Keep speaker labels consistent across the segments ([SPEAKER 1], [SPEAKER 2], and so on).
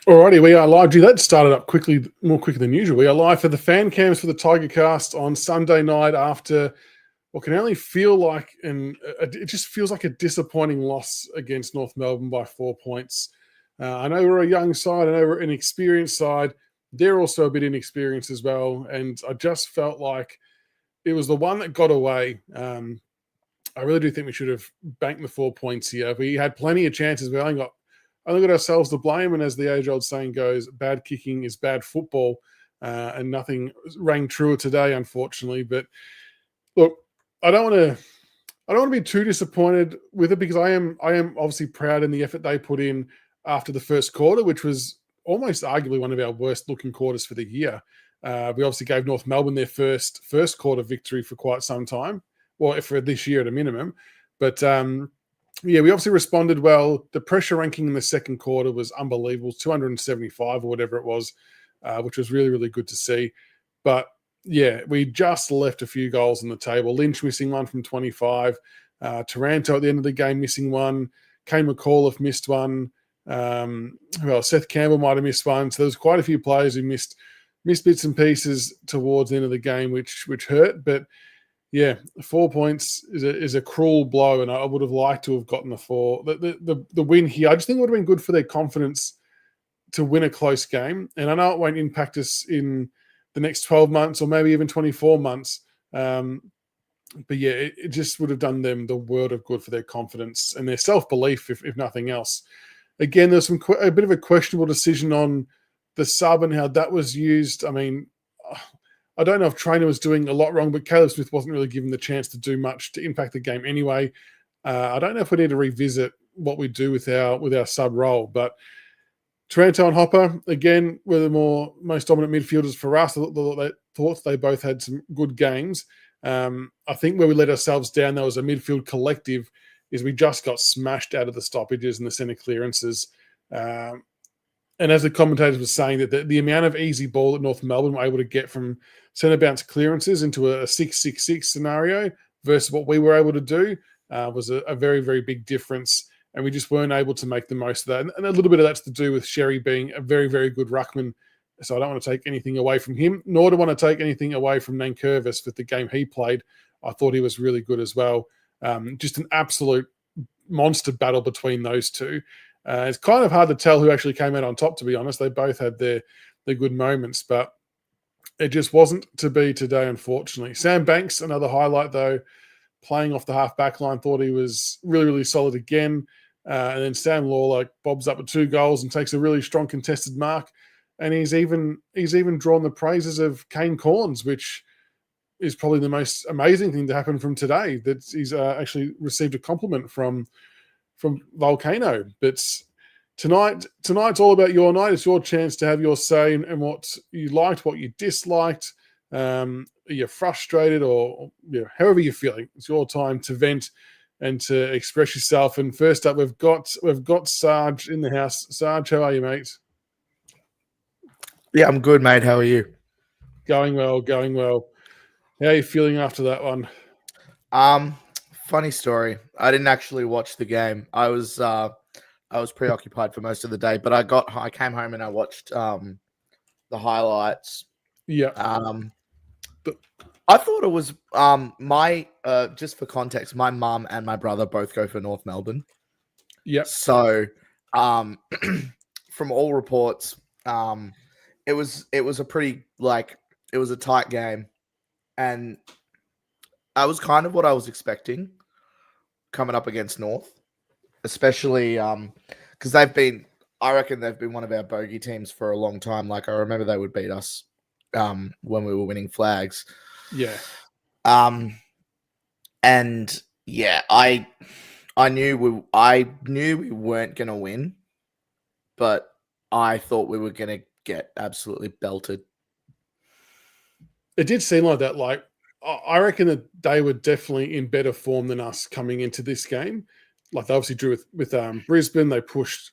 [SPEAKER 1] Alrighty, we are live. Gee, that started up more quickly than usual. We are live for the fan cams for the Tigercast on Sunday night after what can only feel like, it just feels like a disappointing loss against North Melbourne by 4 points. I know we're a young side. I know we're an experienced side. They're also a bit inexperienced as well. And I just felt like it was the one that got away. I really do think we should have banked the 4 points here. We had plenty of chances. We only got ourselves to blame. And as the age-old saying goes, bad kicking is bad football. And nothing rang truer today, unfortunately. But look, I don't want to be too disappointed with it because I am obviously proud in the effort they put in after the first quarter, which was almost arguably one of our worst looking quarters for the year. We obviously gave North Melbourne their first quarter victory for quite some time, well, for this year at a minimum. But yeah, we obviously responded well. The pressure ranking in the second quarter was unbelievable, 275 or whatever it was, which was really, really good to see. But yeah, we just left a few goals on the table. Lynch missing one from 25. Taranto at the end of the game missing one. Kane McAuliffe missed one. Seth Campbell might have missed one. So there was quite a few players who missed bits and pieces towards the end of the game, which hurt. But yeah, 4 points is a cruel blow, and I would have liked to have gotten the 4. The win here, I just think it would have been good for their confidence to win a close game. And I know it won't impact us in the next 12 months or maybe even 24 months. But yeah, it just would have done them the world of good for their confidence and their self-belief, if nothing else. Again, there's a bit of a questionable decision on the sub and how that was used. I mean, I don't know if Trainer was doing a lot wrong, but Caleb Smith wasn't really given the chance to do much to impact the game anyway. I don't know if we need to revisit what we do with our sub role, but Taranto and Hopper, again, were the most dominant midfielders for us. I thought they both had some good games. I think where we let ourselves down, though, as a midfield collective, is we just got smashed out of the stoppages and the centre clearances. And as the commentators were saying, that the amount of easy ball that North Melbourne were able to get from centre bounce clearances into a 6-6-6 scenario versus what we were able to do was a very, very big difference. And we just weren't able to make the most of that. And a little bit of that's to do with Sherry being a very, very good ruckman. So I don't want to take anything away from him, nor do I want to take anything away from Nankervis with the game he played. I thought he was really good as well. Just an absolute monster battle between those two. It's kind of hard to tell who actually came out on top, to be honest. They both had their good moments, but it just wasn't to be today, unfortunately. Sam Banks, another highlight, though, playing off the half-back line, thought he was really, really solid again. And then Sam Lawler bobs up with 2 goals and takes a really strong contested mark. And he's even drawn the praises of Kane Corns, which is probably the most amazing thing to happen from today, that he's actually received a compliment from Volcano. But tonight's all about your night. It's your chance to have your say and what you liked, what you disliked. You're frustrated or however you're feeling. It's your time to vent and to express yourself. And first up, we've got Sarge in the house. Sarge, how are you, mate?
[SPEAKER 2] Yeah, I'm good, mate. How are you?
[SPEAKER 1] Going well. How are you feeling after that one?
[SPEAKER 2] Funny story. I didn't actually watch the game. I was preoccupied for most of the day, but I came home and I watched the highlights.
[SPEAKER 1] Yeah.
[SPEAKER 2] I thought it was just for context, my mum and my brother both go for North Melbourne.
[SPEAKER 1] Yeah.
[SPEAKER 2] So from all reports, it was a pretty it was a tight game, and that was kind of what I was expecting coming up against North, especially because I reckon they've been one of our bogey teams for a long time. Like, I remember they would beat us when we were winning flags.
[SPEAKER 1] Yeah.
[SPEAKER 2] And yeah, I knew we weren't gonna win, but I thought we were gonna get absolutely belted.
[SPEAKER 1] It did seem like that. Like, I reckon that they were definitely in better form than us coming into this game. Like, they obviously drew with Brisbane. They pushed,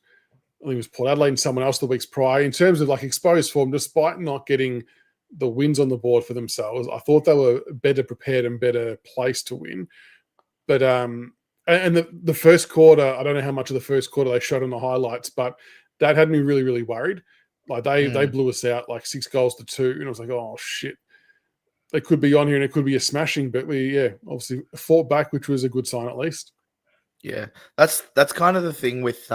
[SPEAKER 1] I think it was Port Adelaide and someone else the weeks prior. In terms of exposed form, despite not getting the wins on the board for themselves, I thought they were better prepared and better placed to win. But and the first quarter, I don't know how much of the first quarter they showed on the highlights, but that had me really, really worried. Like they blew us out like 6-2, and I was like, oh shit, they could be on here and it could be a smashing. But we obviously fought back, which was a good sign at least.
[SPEAKER 2] Yeah, that's kind of the thing with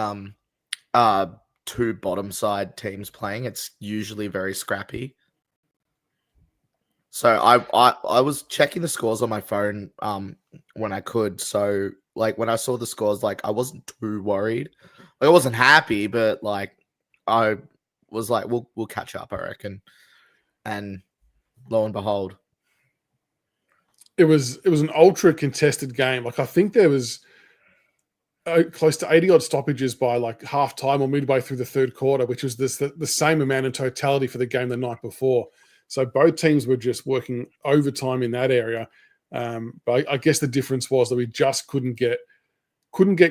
[SPEAKER 2] two bottom side teams playing. It's usually very scrappy. So I was checking the scores on my phone when I could. So like when I saw the scores, like I wasn't too worried. Like, I wasn't happy, but like I was like, we'll catch up, I reckon. And lo and behold,
[SPEAKER 1] it was an ultra contested game. Like I think there was close to 80 odd stoppages by like half time or midway through the third quarter, which was the same amount in totality for the game the night before. So both teams were just working overtime in that area. But I guess the difference was that we just couldn't get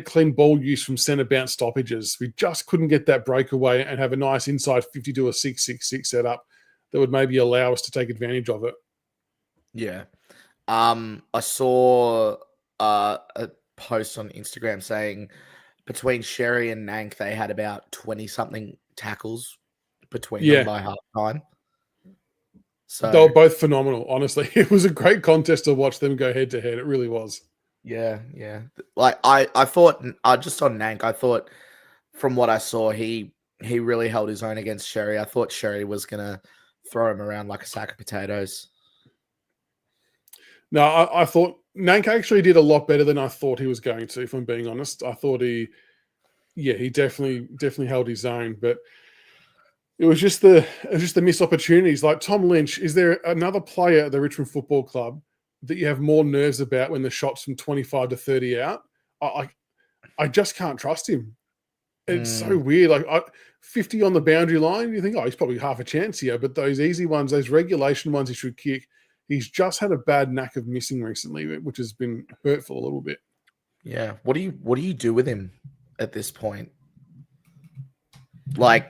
[SPEAKER 1] clean ball use from centre bounce stoppages. We just couldn't get that breakaway and have a nice inside 50 to a 6-6-6 setup that would maybe allow us to take advantage of it.
[SPEAKER 2] Yeah. I saw a post on Instagram saying between Sherry and Nank, they had about 20-something tackles between them by half time. So
[SPEAKER 1] they were both phenomenal, honestly. It was a great contest to watch them go head to head. It really was.
[SPEAKER 2] Yeah. Like I thought, just on Nank, I thought from what I saw, he really held his own against Sherry. I thought Sherry was gonna throw him around like a sack of potatoes.
[SPEAKER 1] No, I thought Nank actually did a lot better than I thought he was going to, if I'm being honest. I thought he definitely held his own, but it was just the missed opportunities. Like Tom Lynch, is there another player at the Richmond Football Club that you have more nerves about when the shot's from 25 to 30 out? I just can't trust him. It's so weird. Like 50 on the boundary line, you think, oh, he's probably half a chance here. But those easy ones, those regulation ones he should kick, he's just had a bad knack of missing recently, which has been hurtful a little bit.
[SPEAKER 2] Yeah. What do you do with him at this point? Like,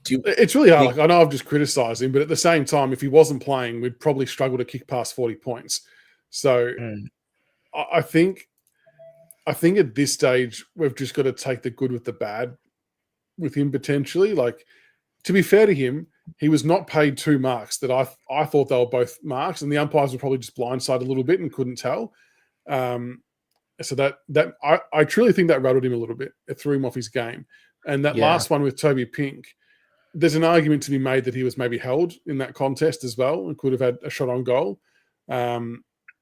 [SPEAKER 1] it's really hard. Like, I know I've just criticised him, but at the same time, if he wasn't playing, we'd probably struggle to kick past 40 points. So I think at this stage, we've just got to take the good with the bad with him potentially. Like, to be fair to him, he was not paid 2 marks that I thought they were both marks, and the umpires were probably just blindsided a little bit and couldn't tell. So that I truly think that rattled him a little bit. It threw him off his game. And that last one with Toby Pink, there's an argument to be made that he was maybe held in that contest as well and could have had a shot on goal.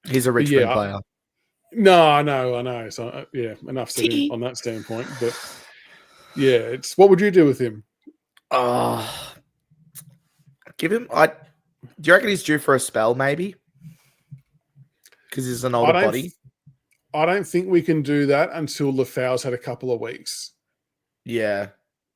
[SPEAKER 2] He's a Richmond player.
[SPEAKER 1] No, I know. So enough said on that standpoint. But yeah, it's what would you do with him?
[SPEAKER 2] Give him. Do you reckon he's due for a spell? Maybe because he's an older body.
[SPEAKER 1] I don't think we can do that until Lafau's had a couple of weeks.
[SPEAKER 2] Yeah,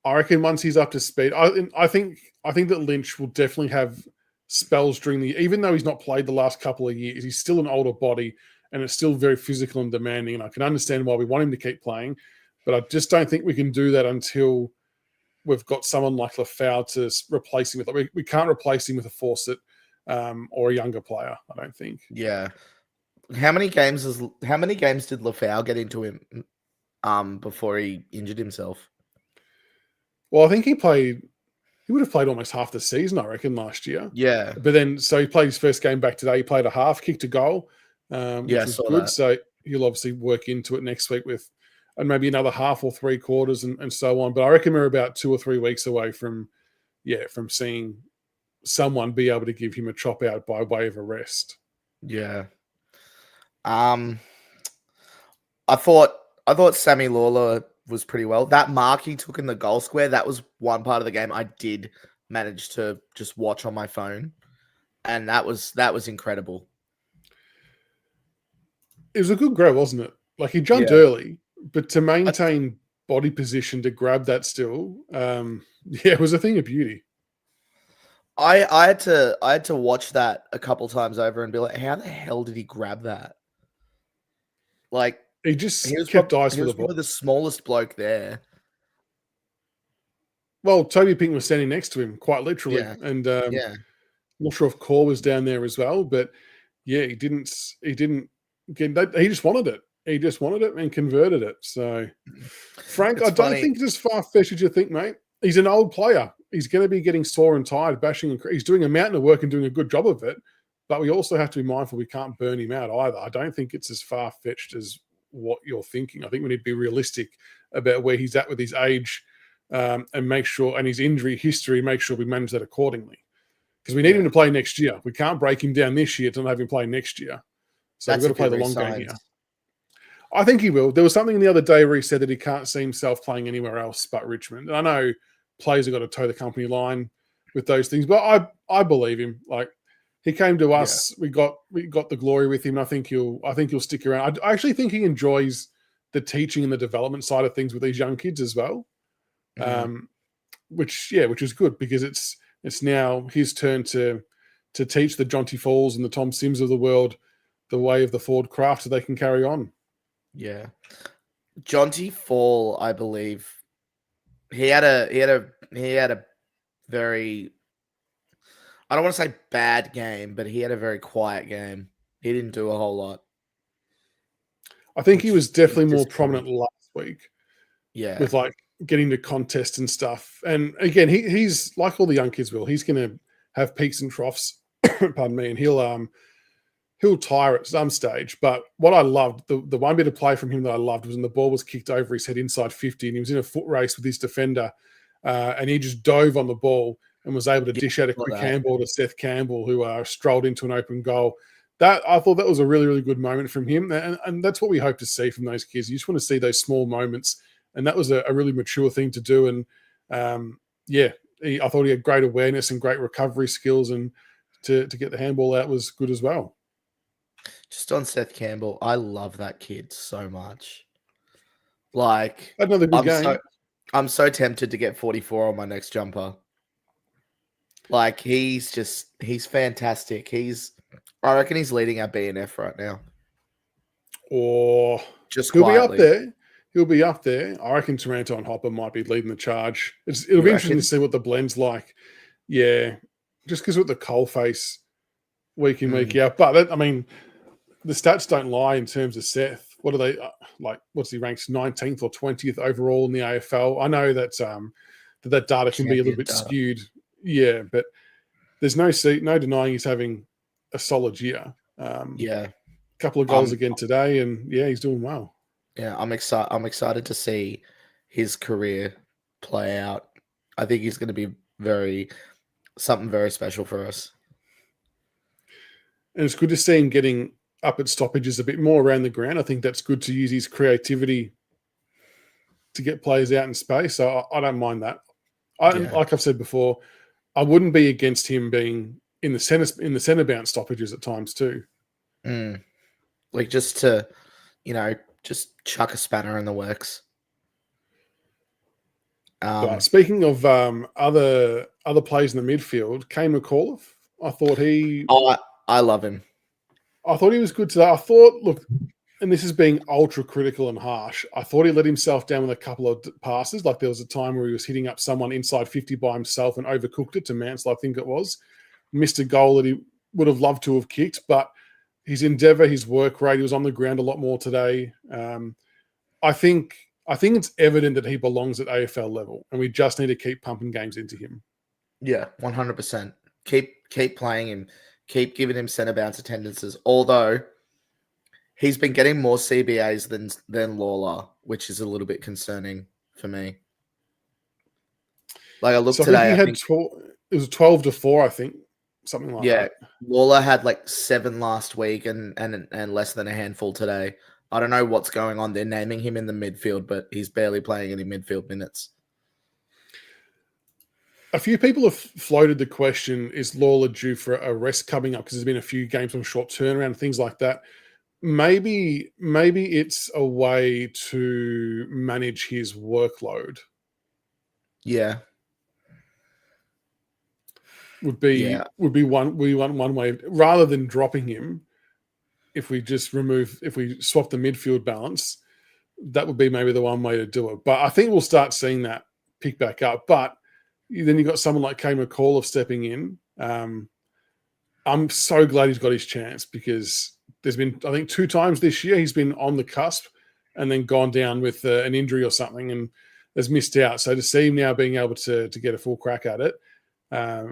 [SPEAKER 1] I reckon once he's up to speed, I think that Lynch will definitely have spells during even though he's not played the last couple of years, he's still an older body and it's still very physical and demanding. And I can understand why we want him to keep playing, but I just don't think we can do that until we've got someone like Lafau to replace him with. Like, we can't replace him with a Fawcett or a younger player, I don't think.
[SPEAKER 2] Yeah. How many games did Lafau get into him before he injured himself?
[SPEAKER 1] Well, I think he would have played almost half the season, I reckon, last year.
[SPEAKER 2] Yeah.
[SPEAKER 1] But then, so he played his first game back today. He played a half, kicked a goal, which was good. That. So he'll obviously work into it next week with and maybe another half or 3 quarters and so on. But I reckon we're about 2 or 3 weeks away from seeing someone be able to give him a chop out by way of a rest.
[SPEAKER 2] Yeah. I thought Sammy Lawler was pretty well. That mark he took in the goal square, that was one part of the game I did manage to just watch on my phone. And that was incredible.
[SPEAKER 1] It was a good grab, wasn't it? Like, he jumped early, but to maintain body position to grab that still, it was a thing of beauty.
[SPEAKER 2] I had to watch that a couple times over and be like, how the hell did he grab that? Like, he kept eyes for the ball. He was probably the smallest bloke there.
[SPEAKER 1] Well, Toby Pink was standing next to him, quite literally, and I'm not sure if Core was down there as well, but he didn't get that. He just wanted it. he just wanted it and converted it. So, Frank,
[SPEAKER 2] It's
[SPEAKER 1] I don't
[SPEAKER 2] funny.
[SPEAKER 1] think it's as far-fetched as you think, mate. He's an old player. He's going to be getting sore and tired, bashing. He's doing a mountain of work and doing a good job of it. But we also have to be mindful we can't burn him out either. I don't think it's as far-fetched as what you're thinking. I think we need to be realistic about where he's at with his age and make sure, and his injury history, make sure we manage that accordingly. Because we need him to play next year. We can't break him down this year to not have him play next year. So we've got to play the long game here. I think he will. There was something the other day where he said that he can't see himself playing anywhere else but Richmond. And I know players have got to toe the company line with those things, but I believe him. Like, he came to us, we got the glory with him. I think he'll stick around. I actually think he enjoys the teaching and the development side of things with these young kids as well. Which is good, because it's now his turn to teach the Jonty Falls and the Tom Sims of the world the way of the forward craft so they can carry on.
[SPEAKER 2] Yeah. Jonty Fall, I believe, he had a very, I don't want to say bad game, but he had a very quiet game. He didn't do a whole lot.
[SPEAKER 1] I think he was definitely more prominent last week.
[SPEAKER 2] Yeah.
[SPEAKER 1] With like getting to contests and stuff. And again, he's like all the young kids will. He's going to have peaks and troughs, pardon me, and he'll tire at some stage. But what I loved, the one bit of play from him that I loved was when the ball was kicked over his head inside 50 and he was in a foot race with his defender and he just dove on the ball and was able to dish out a quick handball to Seth Campbell, who strolled into an open goal. I thought that was a really, really good moment from him. And that's what we hope to see from those kids. You just want to see those small moments. And that was a really mature thing to do. And I thought he had great awareness and great recovery skills, and to get the handball out was good as well.
[SPEAKER 2] Just on Seth Campbell, I love that kid so much. Like,
[SPEAKER 1] another good game.
[SPEAKER 2] I'm so tempted to get 44 on my next jumper. Like, he's fantastic. I reckon he's leading our BNF right now.
[SPEAKER 1] Or
[SPEAKER 2] just
[SPEAKER 1] he'll
[SPEAKER 2] quietly.
[SPEAKER 1] be up there. He'll be up there. I reckon Taranto and Hopper might be leading the charge. It'll be interesting to see what the blend's like. Yeah, just because with the coalface week in, week out. But the stats don't lie in terms of Seth. What are they like? What's he ranked 19th or 20th overall in the AFL? I know that that data can be a little bit skewed. Yeah, but there's no denying he's having a solid year. A couple of goals again today, and he's doing well.
[SPEAKER 2] Yeah, I'm excited to see his career play out. I think he's going to be something very special for us.
[SPEAKER 1] And it's good to see him getting up at stoppages a bit more around the ground. I think that's good to use his creativity to get players out in space. So I don't mind that. Like I've said before, I wouldn't be against him being in the center bounce stoppages at times too.
[SPEAKER 2] Like just to, just chuck a spanner in the works.
[SPEAKER 1] But speaking of other players in the midfield, Kane McAuliffe, I thought
[SPEAKER 2] I love him.
[SPEAKER 1] I thought he was good today. I thought, look, and this is being ultra critical and harsh, I thought he let himself down with a couple of passes. Like there was a time where he was hitting up someone inside 50 by himself and overcooked it to Mansell, I think it was. Missed a goal that he would have loved to have kicked, but his endeavour, his work rate, he was on the ground a lot more today. I think it's evident that he belongs at AFL level, and we just need to keep pumping games into him.
[SPEAKER 2] Yeah, 100%. Keep playing him. Keep giving him centre bounce attendances. Although he's been getting more CBAs than Lawler, which is a little bit concerning for me. Like I looked today,
[SPEAKER 1] I think it was 12-4, I think, something like that.
[SPEAKER 2] Yeah, Lawler had like 7 last week and less than a handful today. I don't know what's going on. They're naming him in the midfield, but he's barely playing any midfield minutes.
[SPEAKER 1] A few people have floated the question, is Lawler due for a rest coming up? Because there's been a few games on short turnaround and things like that. Maybe it's a way to manage his workload.
[SPEAKER 2] Yeah.
[SPEAKER 1] Would be one way, rather than dropping him. If we swap the midfield balance, that would be maybe the one way to do it. But I think we'll start seeing that pick back up. But then you've got someone like Kane McAuliffe stepping in. I'm so glad he's got his chance, because there's been, I think, 2 times this year he's been on the cusp and then gone down with an injury or something and has missed out. So to see him now being able to get a full crack at it, I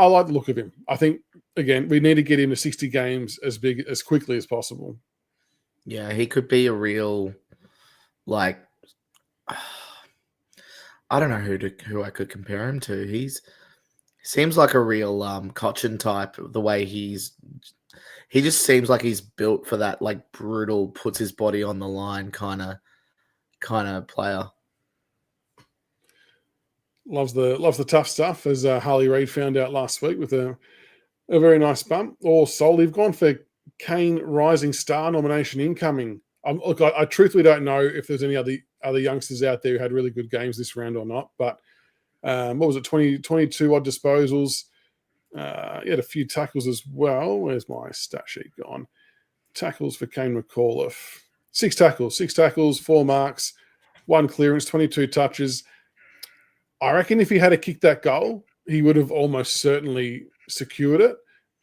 [SPEAKER 1] like the look of him. I think, again, we need to get him to 60 games as quickly as possible.
[SPEAKER 2] Yeah, he could be a real, like, I don't know who I could compare him to. He seems like a real Cochin type. The way he just seems like he's built for that, like, brutal, puts his body on the line kind of player.
[SPEAKER 1] Loves the tough stuff, as Harley Reid found out last week with a very nice bump. Or Sol, you've gone for Kane Rising Star nomination incoming. Look, I truthfully don't know if there's any other youngsters out there who had really good games this round or not. But what was it, 22 odd disposals? He had a few tackles as well. Where's my stat sheet gone? Tackles for Kane McAuliffe. 6 tackles, 4 marks, 1 clearance, 22 touches. I reckon if he had kicked that goal, he would have almost certainly secured it.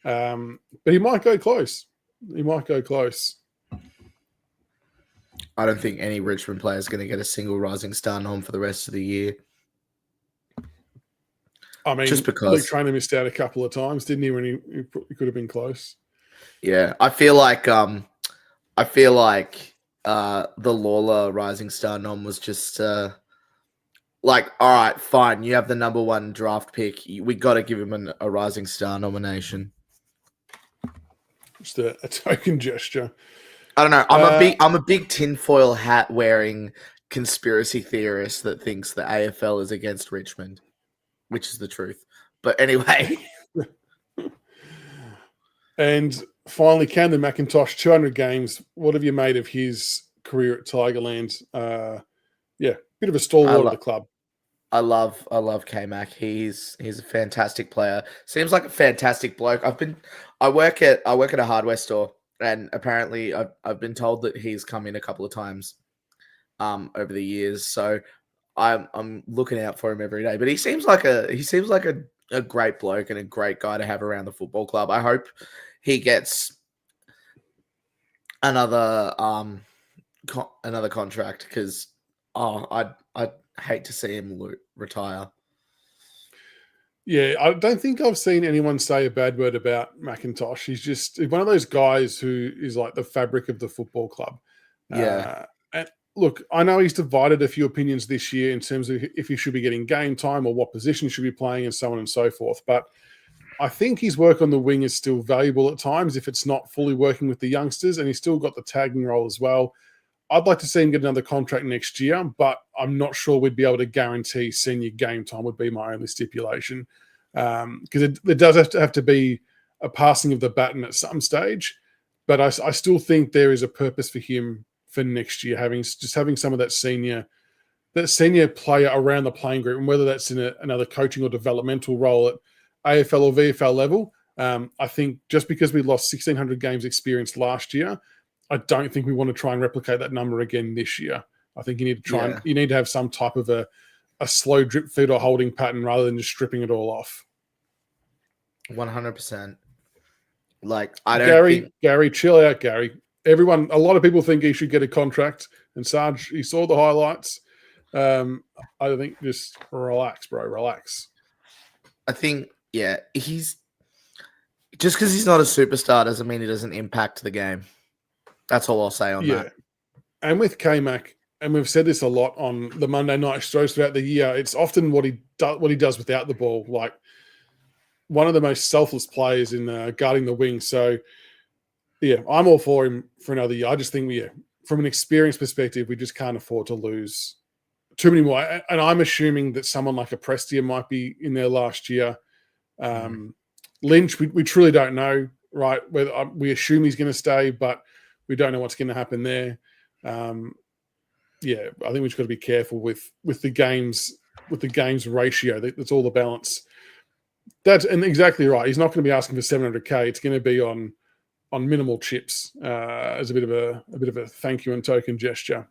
[SPEAKER 1] But he might go close.
[SPEAKER 2] I don't think any Richmond player is going to get a single Rising Star nom for the rest of the year.
[SPEAKER 1] I mean,
[SPEAKER 2] just because
[SPEAKER 1] Luke Trainer missed out a couple of times, didn't he? When he could have been close.
[SPEAKER 2] Yeah, I feel like the Lawler Rising Star nom was just like, all right, fine, you have the number 1 draft pick. We got to give him a Rising Star nomination.
[SPEAKER 1] Just a token gesture.
[SPEAKER 2] I don't know. I'm a big tinfoil hat wearing conspiracy theorist that thinks the AFL is against Richmond, which is the truth. But anyway.
[SPEAKER 1] And finally, Camden McIntosh, 200 games. What have you made of his career at Tigerland? Bit of a stalwart of the club.
[SPEAKER 2] I love K-Mac. He's a fantastic player. Seems like a fantastic bloke. I work at a hardware store, and apparently I've been told that he's come in a couple of times over the years. So I'm looking out for him every day. But he seems like a great bloke and a great guy to have around the football club. I hope he gets another contract, because I'd hate to see him retire.
[SPEAKER 1] Yeah, I don't think I've seen anyone say a bad word about McIntosh. He's just one of those guys who is like the fabric of the football club.
[SPEAKER 2] Yeah.
[SPEAKER 1] And look, I know he's divided a few opinions this year in terms of if he should be getting game time or what position he should be playing and so on and so forth. But I think his work on the wing is still valuable at times if it's not fully working with the youngsters, and he's still got the tagging role as well. I'd like to see him get another contract next year, but I'm not sure we'd be able to guarantee senior game time would be my only stipulation. Because there does have to be a passing of the baton at some stage. But I still think there is a purpose for him for next year, having some of that senior player around the playing group, and whether that's in another coaching or developmental role at AFL or VFL level. I think just because we lost 1,600 games experience last year, I don't think we want to try and replicate that number again this year. I think you need to you need to have some type of a slow drip feed or holding pattern rather than just stripping it all off.
[SPEAKER 2] 100%. Like,
[SPEAKER 1] Gary, chill out, Gary. A lot of people think he should get a contract, and Sarge, he saw the highlights. I think just relax, bro, relax.
[SPEAKER 2] I think, he's just because he's not a superstar doesn't mean he doesn't impact the game. That's all I'll say on that.
[SPEAKER 1] And with K-Mac, and we've said this a lot on the Monday night shows throughout the year, it's often what he does without the ball. Like, one of the most selfless players in guarding the wing. So, I'm all for him for another year. I just think from an experience perspective, we just can't afford to lose too many more. And I'm assuming that someone like a Prestia might be in there last year. Lynch, we truly don't know, right? Whether we assume he's going to stay, but we don't know what's going to happen there. I think we've just got to be careful with the games ratio. That's all the balance. And exactly right. He's not going to be asking for 700K. It's going to be on minimal chips as a bit of a thank you and token gesture.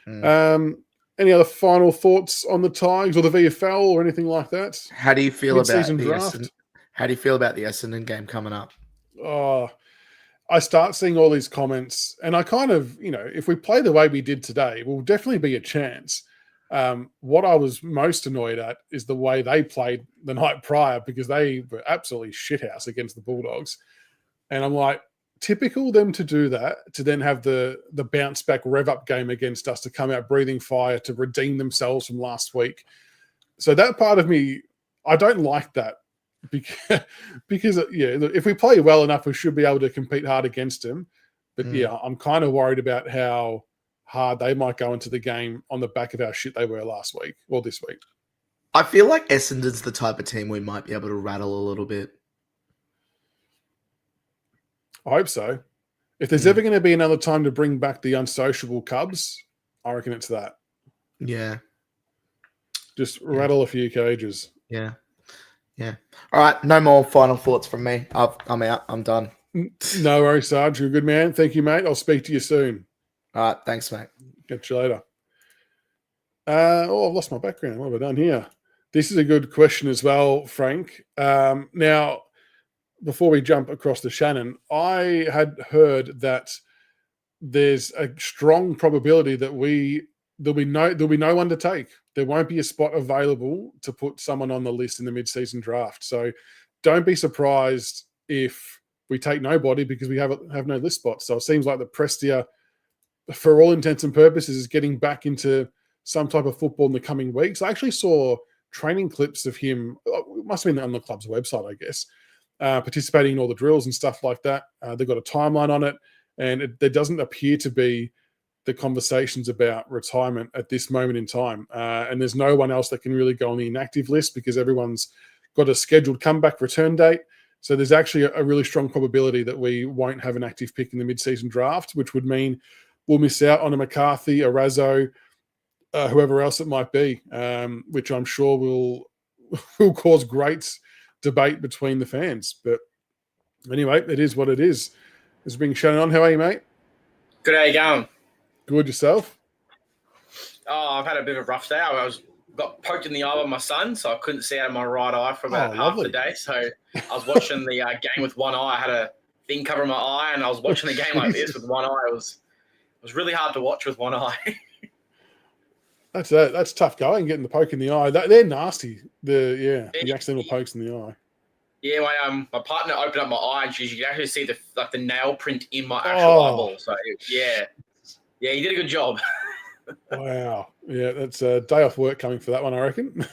[SPEAKER 1] Any other final thoughts on the Tigers or the VFL or anything like that?
[SPEAKER 2] How do you feel about
[SPEAKER 1] the draft?
[SPEAKER 2] How do you feel about the Essendon game coming up?
[SPEAKER 1] Oh, I start seeing all these comments, and I kind of, if we play the way we did today, we'll definitely be a chance. What I was most annoyed at is the way they played the night prior, because they were absolutely shithouse against the Bulldogs. And I'm like, typical them to do that, to then have the bounce back rev up game against us, to come out breathing fire, to redeem themselves from last week. So that part of me, I don't like that, because if we play well enough, we should be able to compete hard against them. But I'm kind of worried about how hard they might go into the game on the back of how shit they were last week or this week.
[SPEAKER 2] I feel like Essendon's the type of team we might be able to rattle a little bit.
[SPEAKER 1] I hope so. If there's ever going to be another time to bring back the unsociable Cubs, I reckon it's that.
[SPEAKER 2] Yeah.
[SPEAKER 1] Just rattle a few cages.
[SPEAKER 2] Yeah. Yeah. All right. No more final thoughts from me. I'm out. I'm done.
[SPEAKER 1] No worries, Sarge. You're a good man. Thank you, mate. I'll speak to you soon.
[SPEAKER 2] All right. Thanks, mate.
[SPEAKER 1] Catch you later. I've lost my background. What have I done here? This is a good question as well, Frank. Now, before we jump across to Shannen, I had heard that there's a strong probability that there'll be no one to take. There won't be a spot available to put someone on the list in the mid-season draft. So don't be surprised if we take nobody, because we have no list spots. So it seems like the Prestia, for all intents and purposes, is getting back into some type of football in the coming weeks. I actually saw training clips of him. It must have been on the club's website, I guess, participating in all the drills and stuff like that. They've got a timeline on it, and there doesn't appear to be the conversations about retirement at this moment in time. And there's no one else that can really go on the inactive list, because everyone's got a scheduled comeback return date. So there's actually a really strong probability that we won't have an active pick in the mid-season draft, which would mean we'll miss out on a McCarthy, a Razzo, whoever else it might be, which I'm sure will cause great debate between the fans. But anyway, it is what it is. This is being Shannen on. How are you, mate?
[SPEAKER 3] Good, how you going?
[SPEAKER 1] Good, yourself?
[SPEAKER 3] Oh, I've had a bit of a rough day. I got poked in the eye by my son, so I couldn't see out of my right eye for about half the day. So I was watching the game with one eye. I had a thing covering my eye, and I was watching the game like this with one eye. It was really hard to watch with one eye.
[SPEAKER 1] That's tough going, getting the poke in the eye. They're nasty. The accidental pokes in the eye.
[SPEAKER 3] Yeah, my partner opened up my eye, and you could actually see the nail print in my actual eyeball. So yeah, he did a good job.
[SPEAKER 1] Wow. Yeah, that's a day off work coming for that one, I reckon.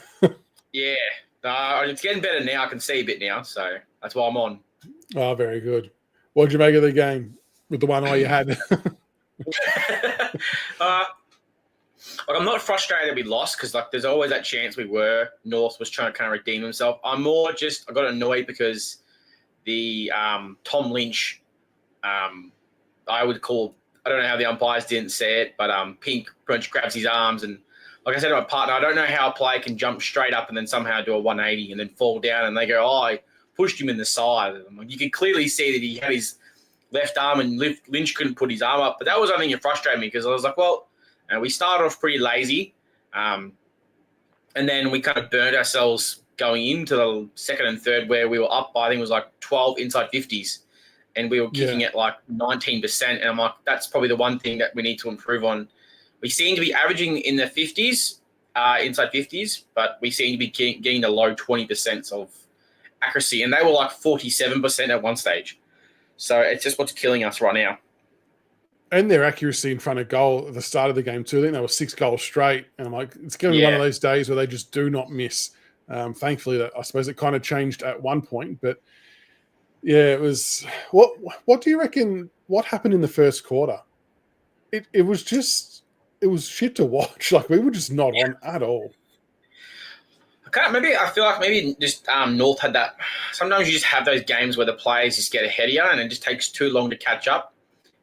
[SPEAKER 3] Yeah. It's getting better now. I can see a bit now, so that's why I'm on.
[SPEAKER 1] Oh, very good. What did you make of the game with the one eye you had?
[SPEAKER 3] I'm not frustrated that we lost, because there's always that chance we were. North was trying to kind of redeem himself. I'm more just I got annoyed because the Tom Lynch, I would call, I don't know how the umpires didn't say it, but Pink pretty much grabs his arms, and like I said to my partner, I don't know how a player can jump straight up and then somehow do a 180 and then fall down, and they go, "Oh, I pushed him in the side." You could clearly see that he had his left arm, and Lynch couldn't put his arm up. But that was something that frustrated me, because I was like, well, we started off pretty lazy, and then we kind of burned ourselves going into the second and third, where we were up by, I think it was like 12 inside 50s, and we were kicking at like 19%. And I'm like, that's probably the one thing that we need to improve on. We seem to be averaging in the 50s, inside 50s, but we seem to be getting the low 20% of accuracy, and they were like 47% at one stage. So it's just what's killing us right now.
[SPEAKER 1] And their accuracy in front of goal at the start of the game too. I think they were 6 goals straight. And I'm like, it's going to be one of those days where they just do not miss. Thankfully, I suppose it kind of changed at one point. But yeah, it was. What do you reckon? What happened in the first quarter? It was shit to watch. Like, we were just not on at all.
[SPEAKER 3] I feel like maybe just North had that. Sometimes you just have those games where the players just get ahead of you, and it just takes too long to catch up.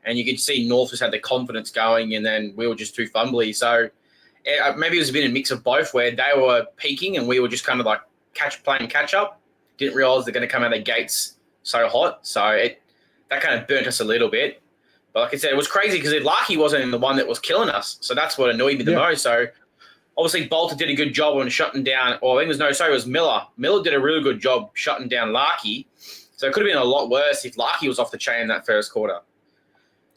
[SPEAKER 3] And you could see North just had the confidence going, and then we were just too fumbly. So maybe it was a bit of a mix of both, where they were peaking and we were just kind of like playing catch up. Didn't realise they're going to come out of the gates so hot. So that kind of burnt us a little bit. But like I said, it was crazy because Larky wasn't the one that was killing us. So that's what annoyed me the most. So obviously Bolter did a good job on shutting down, or I think it was Miller. Miller did a really good job shutting down Larky. So it could have been a lot worse if Larky was off the chain in that first quarter.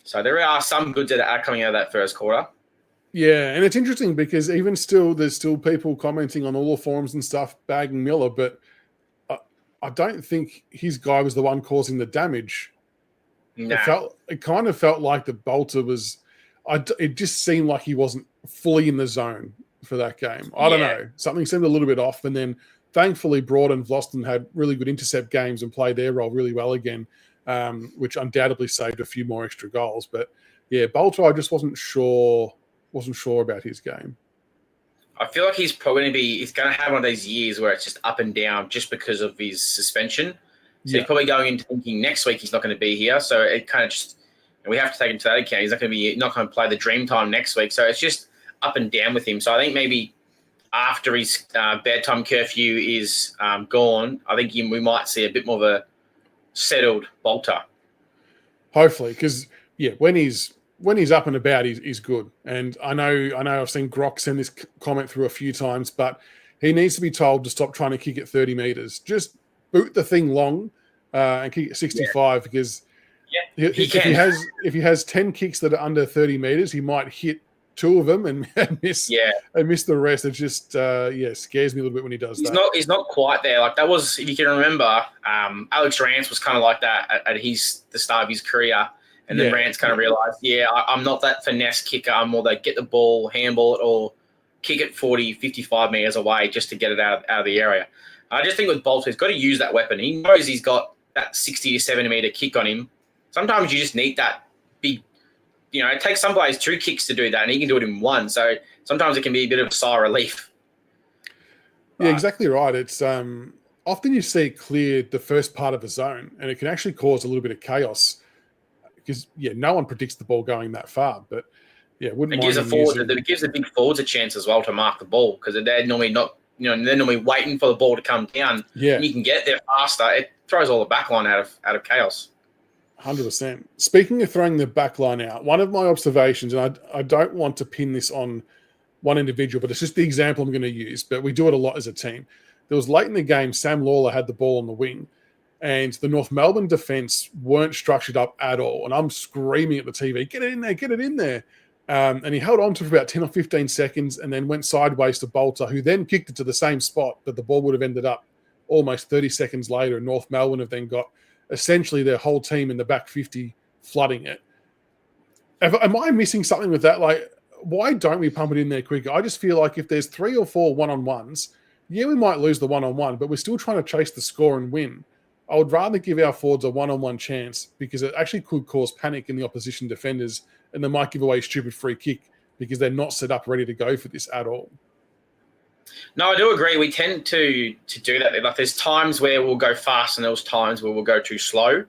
[SPEAKER 3] So there are some goods that are coming out of that first quarter.
[SPEAKER 1] Yeah, and it's interesting because even still, there's still people commenting on all the forums and stuff bagging Miller, but I don't think his guy was the one causing the damage.
[SPEAKER 3] Nah.
[SPEAKER 1] It kind of felt like the Bolter was. It just seemed like he wasn't fully in the zone for that game. I don't know. Something seemed a little bit off, and then thankfully Broad and Vlosten had really good intercept games and played their role really well again, which undoubtedly saved a few more extra goals. But yeah, Bolter, I just wasn't sure about his game.
[SPEAKER 3] I feel like he's going to have one of those years where it's just up and down just because of his suspension. So he's probably going into thinking next week he's not going to be here. So it kind of just, and we have to take him to that account. He's not going to play the dream time next week. So it's just up and down with him. So I think maybe after his bedtime curfew is gone, I think we might see a bit more of a settled Bolter.
[SPEAKER 1] Hopefully, because when he's up and about, he's good. And I know I've seen Grok send this comment through a few times, but he needs to be told to stop trying to kick it 30 meters. Just boot the thing long and kick it 65 because if he has 10 kicks that are under 30 meters, he might hit 2 of them and miss the rest. It just scares me a little bit when he does that.
[SPEAKER 3] He's not quite there. Like that was, if you can remember, Alex Rance was kind of like that at the start of his career. And then Rance kind of realised, I'm not that finesse kicker. I'm more that get the ball, handball it, or kick it 40, 55 metres away just to get it out of the area. I just think with Bolter, he's got to use that weapon. He knows he's got that 60 to 70 metre kick on him. Sometimes you just need that big, it takes some players 2 kicks to do that, and he can do it in 1. So sometimes it can be a bit of a sigh of relief.
[SPEAKER 1] Yeah, exactly right. It's often you see it clear the first part of a zone, and it can actually cause a little bit of chaos because, no one predicts the ball going that far. But, wouldn't mind
[SPEAKER 3] it gives the big forwards a chance as well to mark the ball because they're normally not, they're normally waiting for the ball to come down.
[SPEAKER 1] Yeah.
[SPEAKER 3] And you can get there faster. It throws all the back line out of chaos.
[SPEAKER 1] 100%. Speaking of throwing the back line out, one of my observations, and I don't want to pin this on one individual, but it's just the example I'm going to use, but we do it a lot as a team. There was late in the game, Sam Lawler had the ball on the wing, and the North Melbourne defence weren't structured up at all. And I'm screaming at the TV, get it in there. And he held on to it for about 10 or 15 seconds and then went sideways to Bolter, who then kicked it to the same spot, but the ball would have ended up almost 30 seconds later. And North Melbourne have then got essentially their whole team in the back 50 flooding it. Am I missing something with that? Like, why don't we pump it in there quicker? I just feel like if there's 3 or 4 one-on-ones, we might lose the one-on-one, but we're still trying to chase the score and win. I would rather give our forwards a one-on-one chance because it actually could cause panic in the opposition defenders and they might give away a stupid free kick because they're not set up ready to go for this at all.
[SPEAKER 3] No, I do agree. We tend to do that. Like there's times where we'll go fast and there's times where we'll go too slow.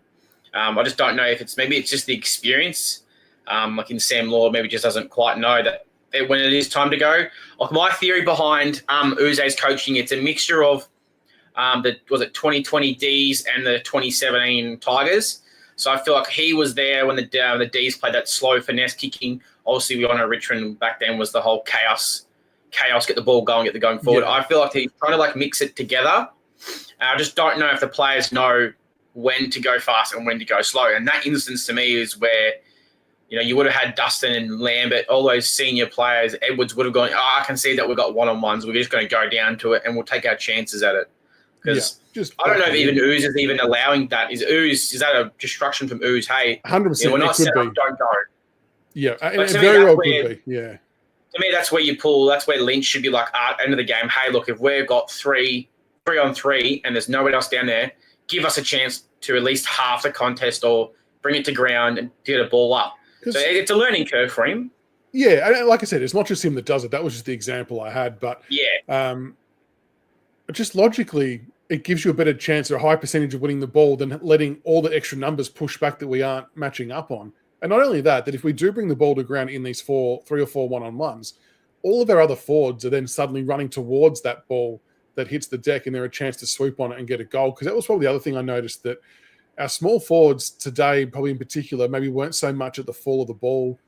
[SPEAKER 3] I just don't know if it's just the experience. Like in Sam Law, maybe just doesn't quite know that when it is time to go. Like my theory behind Uze's coaching, it's a mixture of the 2020 Ds and the 2017 Tigers. So I feel like he was there when the Ds played that slow finesse kicking. Obviously, we all know Richmond back then was the whole chaos, get the ball going, get the going forward. Yeah. I feel like he's trying to mix it together. I just don't know if the players know when to go fast and when to go slow. And that instance to me is where, you would have had Dustin and Lambert, all those senior players. Edwards would have gone, I can see that we've got one-on-ones. We're just going to go down to it and we'll take our chances at it. Because I don't know if even Ooze is even allowing that. Is that a destruction from Ooze? Hey,
[SPEAKER 1] 100%.
[SPEAKER 3] We're not set up, don't go.
[SPEAKER 1] Yeah, it very well could be. Yeah.
[SPEAKER 3] To me, that's where you pull. That's where Lynch should be like, end of the game. Hey, look, if we've got 3 on 3 and there's nobody else down there, give us a chance to at least half the contest or bring it to ground and get a ball up. So it's a learning curve for him.
[SPEAKER 1] Yeah, and like I said, it's not just him that does it. That was just the example I had. But just logically, it gives you a better chance or a high percentage of winning the ball than letting all the extra numbers push back that we aren't matching up on. And not only that if we do bring the ball to ground in these 3 or 4 one-on-ones, all of our other forwards are then suddenly running towards that ball that hits the deck and they're a chance to swoop on it and get a goal. Because that was probably the other thing I noticed, that our small forwards today, probably in particular, maybe weren't so much at the fall of the ball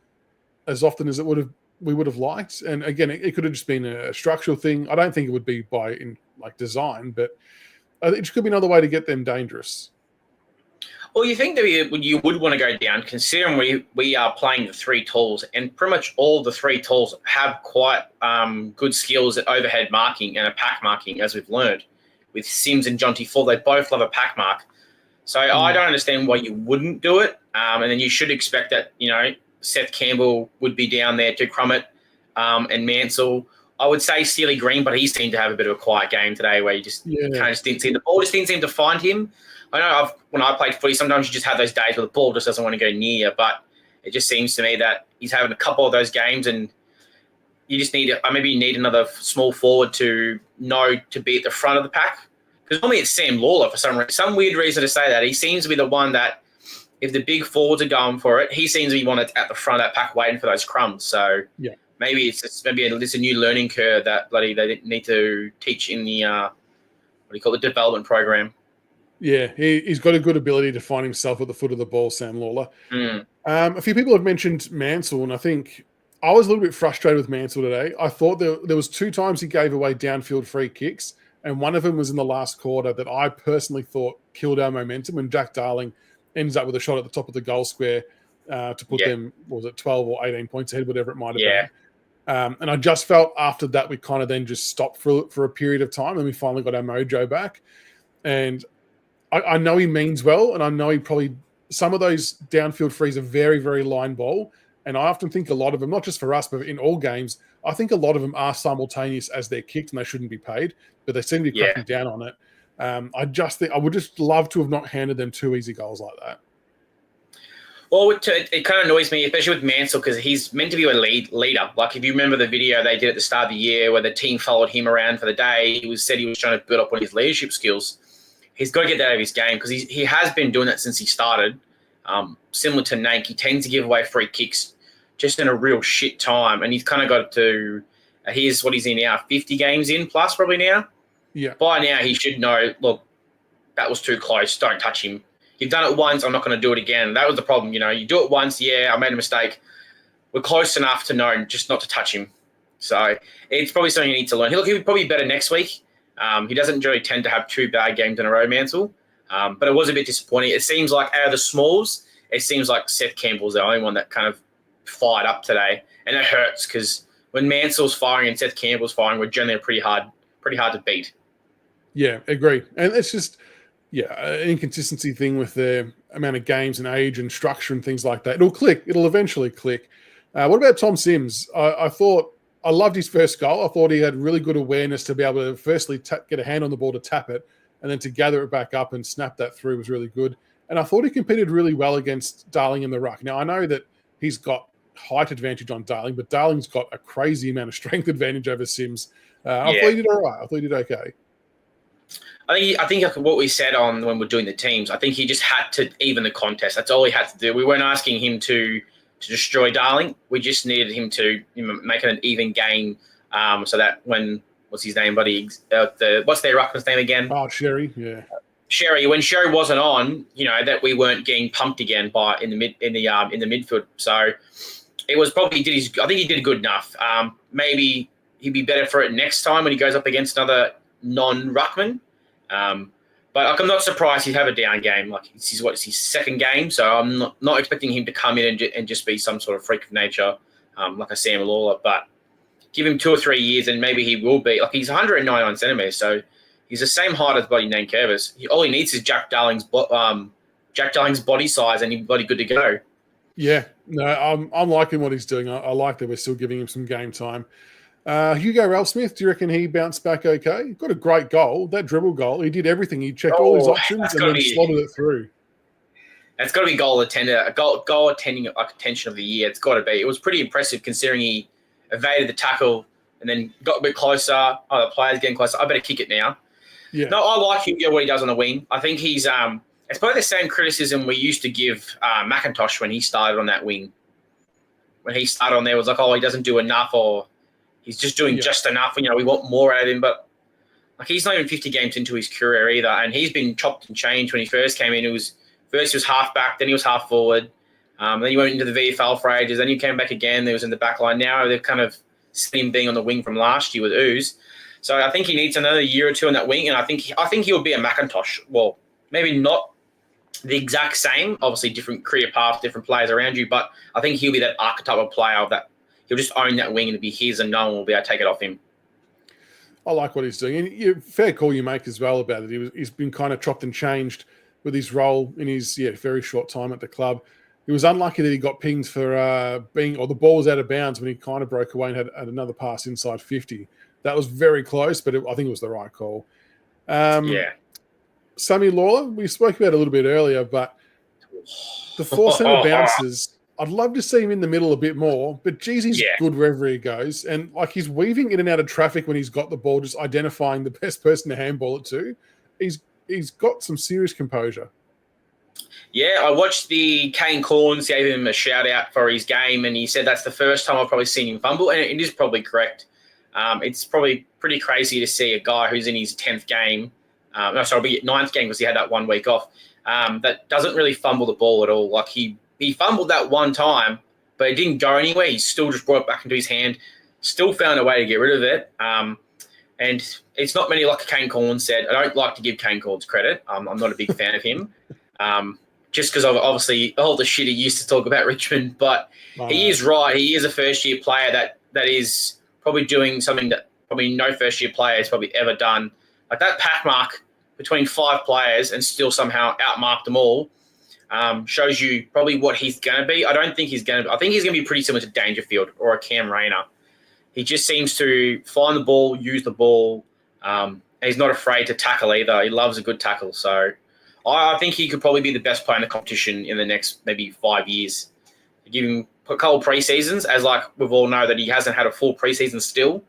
[SPEAKER 1] as often as we would have liked. And again, it could have just been a structural thing. I don't think it would be by design, but it could be another way to get them dangerous.
[SPEAKER 3] Well, you think that you would want to go down, considering we are playing the three tools, and pretty much all the three tools have quite good skills at overhead marking and a pack marking, as we've learned. With Sims and Jonty Full, they both love a pack mark. So I don't understand why you wouldn't do it. And then you should expect that, Seth Campbell would be down there to Crummett and Mansell. I would say Steely Green, but he seemed to have a bit of a quiet game today where you just kind of didn't see the ball, just didn't seem to find him. I know when I played footy, sometimes you just have those days where the ball just doesn't want to go near, but it just seems to me that he's having a couple of those games and you just need another small forward to know to be at the front of the pack. Because normally it's Sam Lawler for some weird reason to say that. He seems to be the one that, if the big forwards are going for it, he seems to be one at the front of that pack waiting for those crumbs. So maybe it's a new learning curve that they need to teach in the the development program.
[SPEAKER 1] Yeah, he's got a good ability to find himself at the foot of the ball, Sam Lawler. A few people have mentioned Mansell, and I think I was a little bit frustrated with Mansell today. I thought there was 2 times he gave away downfield free kicks, and one of them was in the last quarter that I personally thought killed our momentum when Jack Darling ends up with a shot at the top of the goal square to put them, 12 or 18 points ahead, whatever it might have been. And I just felt after that we kind of then just stopped for a period of time, and we finally got our mojo back. And I know he means well, and I know he probably – some of those downfield frees are very, very line ball, and I often think a lot of them, not just for us, but in all games, I think a lot of them are simultaneous as they're kicked and they shouldn't be paid, but they seem to be cracking down on it. I just think I would just love to have not handed them 2 easy goals like that.
[SPEAKER 3] Well, it kind of annoys me, especially with Mansell, because he's meant to be a leader. Like, if you remember the video they did at the start of the year where the team followed him around for the day, said he was trying to build up on his leadership skills. He's got to get that out of his game because he has been doing that since he started. Similar to Nank, he tends to give away free kicks just in a real shit time, and he's kind of got to here's what he's in now, 50 games in plus probably now. Yeah. By now he should know, look, that was too close, don't touch him. You've done it once, I'm not going to do it again. That was the problem, you do it once, I made a mistake. We're close enough to know just not to touch him. So it's probably something you need to learn. He'll probably be better next week. He doesn't really tend to have 2 bad games in a row, Mansell. But it was a bit disappointing. It seems like out of the smalls, it seems like Seth Campbell's the only one that kind of fired up today. And it hurts because when Mansell's firing and Seth Campbell's firing, we're generally pretty hard to beat. Yeah, agree. And it's just, an inconsistency thing with the amount of games and age and structure and things like that. It'll click. It'll eventually click. What about Tom Sims? I thought I loved his first goal. I thought he had really good awareness to be able to firstly get a hand on the ball to tap it, and then to gather it back up and snap that through was really good. And I thought he competed really well against Darling in the ruck. Now, I know that he's got height advantage on Darling, but Darling's got a crazy amount of strength advantage over Sims. I thought he did all right. I thought he did okay. I think what we said on when we're doing the teams, I think he just had to even the contest. That's all he had to do. We weren't asking him to destroy Darling. We just needed him to make it an even game so that when – what's his name, buddy? What's their ruckman's name again?
[SPEAKER 1] Oh, Sherry, yeah.
[SPEAKER 3] Sherry. When Sherry wasn't on, that we weren't getting pumped again in the midfield. So it was probably I think he did good enough. Maybe he'd be better for it next time when he goes up against another non-ruckman. But I'm not surprised he'd have a down game. Like it's his second game, so I'm not expecting him to come in and just be some sort of freak of nature, like a Sam Lawler. But give him 2 or 3 years, and maybe he will be. Like he's 199 centimeters, so he's the same height as bloody Nate Curvis. All he needs is Jack Darling's body size, and he's bloody good to go. Yeah, no, I'm liking what he's doing. I like that we're still giving him some game time. Hugo Ralphsmith, do you reckon he bounced back okay? He got a great goal, that dribble goal. He did everything. He checked all his options and then slotted it through. That's got to be goal attention of the year. It's got to be. It was pretty impressive considering he evaded the tackle and then got a bit closer. Oh, the player's getting closer. I better kick it now. Yeah. No, I like Hugo, what he does on the wing. I think he's it's probably the same criticism we used to give McIntosh when he started on that wing. When he started on there, it was like, he doesn't do enough, or he's just doing just enough. We want more out of him, but like he's not even 50 games into his career either, and he's been chopped and changed. When he first came in, first he was half back, then he was half forward, then he went into the VFL for ages, then he came back again. He was in the back line. Now they've kind of seen him being on the wing from last year with Ooze. So I think he needs another year or two on that wing, and I think he'll be a McIntosh. Well, maybe not the exact same. Obviously, different career paths, different players around you, but I think he'll be that archetype of player that he'll just own that wing and it'll be his, and no one will be able to take it off him.
[SPEAKER 1] I like what he's doing. And fair call you make as well about it. He's been kind of chopped and changed with his role in his very short time at the club. He was unlucky that he got pinged for the ball was out of bounds when he kind of broke away and had another pass inside 50. That was very close, but I think it was the right call. Sammy Lawler, we spoke about it a little bit earlier, but the 4 centre bounces, I'd love to see him in the middle a bit more, but geez, he's good wherever he goes. And like he's weaving in and out of traffic when he's got the ball, just identifying the best person to handball it to. He's got some serious composure.
[SPEAKER 3] Yeah, I watched the Kane Corns, gave him a shout out for his game, and he said that's the first time I've probably seen him fumble, and it is probably correct. It's probably pretty crazy to see a guy who's in his 10th game, 9th game because he had that 1 week off, that doesn't really fumble the ball at all. Like he fumbled that one time, but it didn't go anywhere. He still just brought it back into his hand, still found a way to get rid of it. And it's not many, like Kane Corns said. I don't like to give Kane Corns credit. I'm not a big fan of him. Just because of obviously all the shit he used to talk about Richmond, but he is right. He is a first-year player that is probably doing something that probably no first-year player has probably ever done. Like that pack mark between 5 players and still somehow outmark them all shows you probably what he's going to be. I think he's going to be pretty similar to Dangerfield or a Cam Rayner. He just seems to find the ball, use the ball, and he's not afraid to tackle either. He loves a good tackle, so I think he could probably be the best player in the competition in the next maybe 5 years. Give him a couple pre-seasons, as like we've all know that he hasn't had a full pre-season still.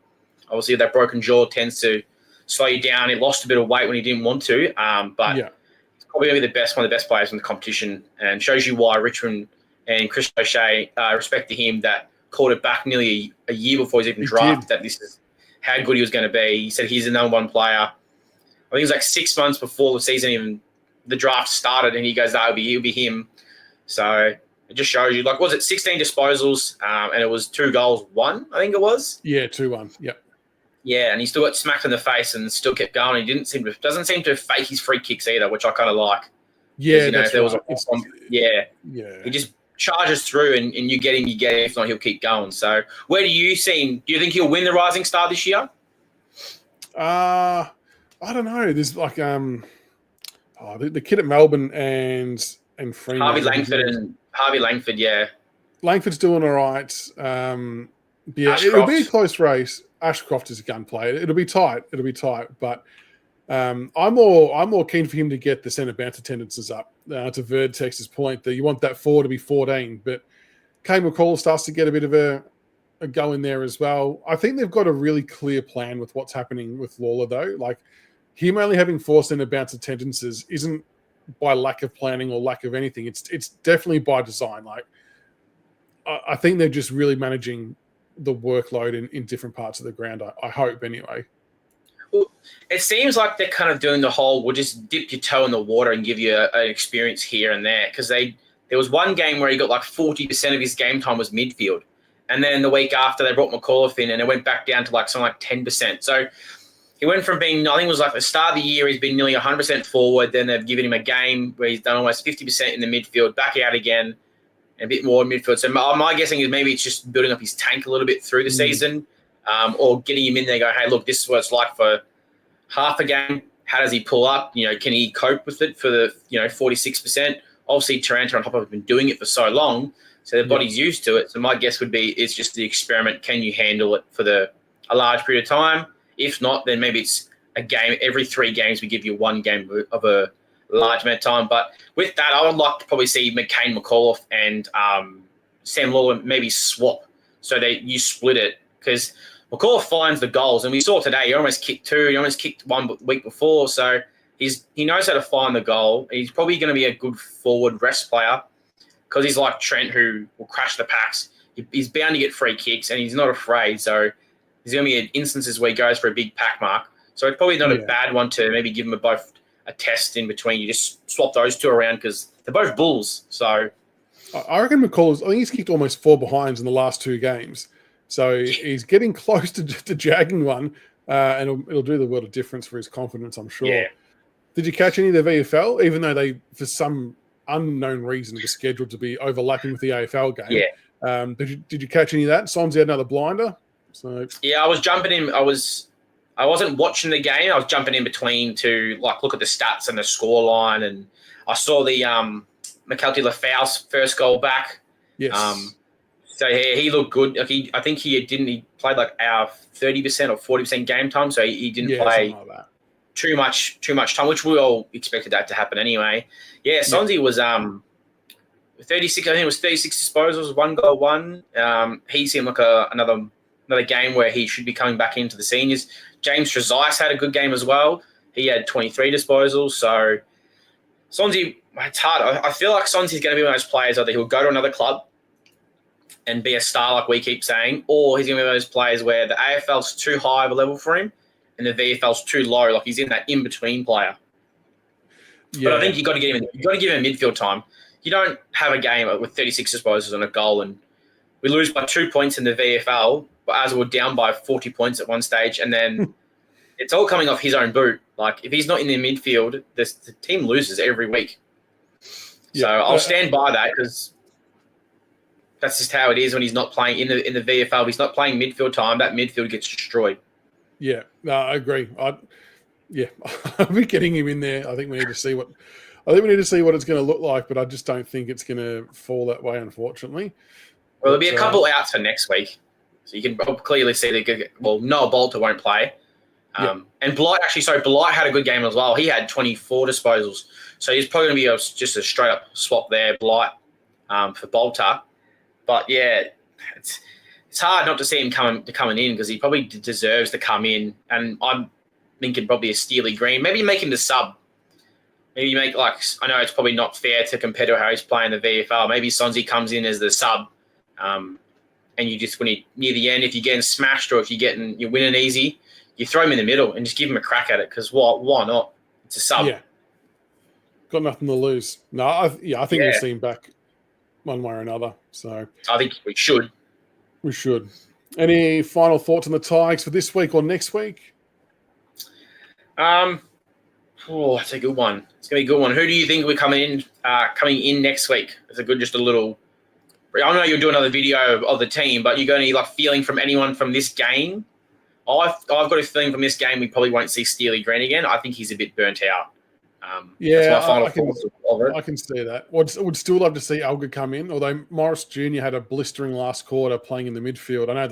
[SPEAKER 3] Obviously, that broken jaw tends to slow you down. He lost a bit of weight when he didn't want to, but he's probably going to be one of the best players in the competition, and shows you why Richmond and Chris O'Shea respect to him that called it back nearly a year before he's even drafted that this is how good he was going to be. He said he's the number 1 player. I think it was like 6 months before the season even the draft started, and he goes, he'll be him. So it just shows you, like, was it 16 disposals, and it was 2 goals, 1, I think it was? Yeah,
[SPEAKER 1] 2-1, yep.
[SPEAKER 3] Yeah, and he still got smacked in the face and still kept going. He doesn't seem to fake his free kicks either, which I kind of like.
[SPEAKER 1] Yeah, that's right.
[SPEAKER 3] He just charges through, and you get him, If not, he'll keep going. So where do you think he'll win the Rising Star this year?
[SPEAKER 1] I don't know. There's like the kid at Melbourne and Fremantle.
[SPEAKER 3] Harvey Langford, yeah.
[SPEAKER 1] Langford's doing all right. It'll be a close race. Ashcroft is a gun player. It'll be tight. But I'm more keen for him to get the centre bounce attendances up. To Verdex's point, that you want that 4 to be 14. But Kane McCall starts to get a bit of a go in there as well. I think they've got a really clear plan with what's happening with Lawler, though. Like, him only having 4 centre bounce attendances isn't by lack of planning or lack of anything. It's definitely by design. Like, I think they're just really managing the workload in different parts of the ground. I hope, anyway.
[SPEAKER 3] Well, it seems like they're kind of doing the whole, we'll just dip your toe in the water and give you an experience here and there. Because there was one game where he got like 40% of his game time was midfield. And then the week after, they brought McAuliffe in and it went back down to like something like 10%. So he went from being, I think it was like the start of the year, he's been nearly 100% forward. Then they've given him a game where he's done almost 50% in the midfield, back out again, and a bit more in midfield. So my guessing is maybe it's just building up his tank a little bit through the season, or getting him in there going, hey, look, this is what it's like for half a game. How does he pull up? Can he cope with it for the 46%? Obviously, Taranto and Hopper have been doing it for so long, so their body's used to it. So my guess would be it's just the experiment. Can you handle it for a large period of time? If not, then maybe it's a game. Every 3 games, we give you 1 game of a large amount of time. But with that, I would like to probably see McCain, McAuliffe, and Sam Lawler maybe swap so that you split it. Because McAuliffe finds the goals. And we saw today, he almost kicked 2. He almost kicked 1 week before. So he knows how to find the goal. He's probably going to be a good forward rest player because he's like Trent, who will crash the packs. He's bound to get free kicks, and he's not afraid. So there's going to be instances where he goes for a big pack mark. So it's probably not a bad one to maybe give them both a test in between. You just swap those 2 around because they're both bulls. So
[SPEAKER 1] I reckon I think he's kicked almost 4 behinds in the last 2 games. So he's getting close to jagging one, and it'll do the world of difference for his confidence, I'm sure. Did you catch any of the VFL, even though they, for some unknown reason, were scheduled to be overlapping with the AFL game?
[SPEAKER 3] Yeah.
[SPEAKER 1] Did you catch any of that? Sonzy had another blinder. So
[SPEAKER 3] yeah, I was jumping in. I wasn't watching the game. I was jumping in between to like look at the stats and the score line, and I saw the McKelty Lafau's first goal back.
[SPEAKER 1] yes.
[SPEAKER 3] So he looked good. Like I think he played like our 30% or 40% game time, so he didn't play
[SPEAKER 1] like that.
[SPEAKER 3] too much time, which we all expected that to happen anyway. Yeah, Sonzy was 36. I think it was 36 disposals, 1 goal, 1. He seemed like another game where he should be coming back into the seniors. James Trezise had a good game as well. He had 23 disposals. So Sonzy, it's hard. I feel like Sonzy's going to be one of those players either he'll go to another club and be a star like we keep saying, or he's going to be one of those players where the AFL's too high of a level for him and the VFL's too low. Like he's in that in-between player. Yeah. But I think you got to give him midfield time. You don't have a game with 36 disposals and a goal, and we lose by 2 points in the VFL, but as we're down by 40 points at one stage, and then it's all coming off his own boot. Like if he's not in the midfield, the team loses every week. So I'll stand by that because that's just how it is when he's not playing in the VFL. If he's not playing midfield time, that midfield gets destroyed.
[SPEAKER 1] Yeah, no, I agree. I'll be getting him in there. I think we need to see what it's going to look like, but I just don't think it's going to fall that way, unfortunately.
[SPEAKER 3] Well, there'll be a couple outs for next week, so you can clearly see Noah Bolter won't play, and Blight had a good game as well. He had 24 disposals, so he's probably going to be just a straight up swap there, Blight for Bolter. But yeah, it's hard not to see him coming in because he probably deserves to come in. And I'm thinking probably a Steely Green. Maybe make him the sub. Maybe make I know it's probably not fair to compare to how he's playing the VFL. Maybe Sonzy comes in as the sub, and you just near the end, if you're getting smashed or if you're winning easy, you throw him in the middle and just give him a crack at it because why not? It's a sub.
[SPEAKER 1] Yeah, got nothing to lose. No, I think we'll see him back one way or another. So
[SPEAKER 3] I think we should.
[SPEAKER 1] We should. Any final thoughts on the Tigers for this week or next week?
[SPEAKER 3] That's a good one. It's going to be a good one. Who do you think we're coming in next week? It's a little. I know you'll do another video of the team, but you got any feeling from anyone from this game? I've got a feeling from this game we probably won't see Steely Green again. I think he's a bit burnt out. That's my final
[SPEAKER 1] I can see that. Would still love to see Alga come in, although Morris Jr. had a blistering last quarter playing in the midfield. I know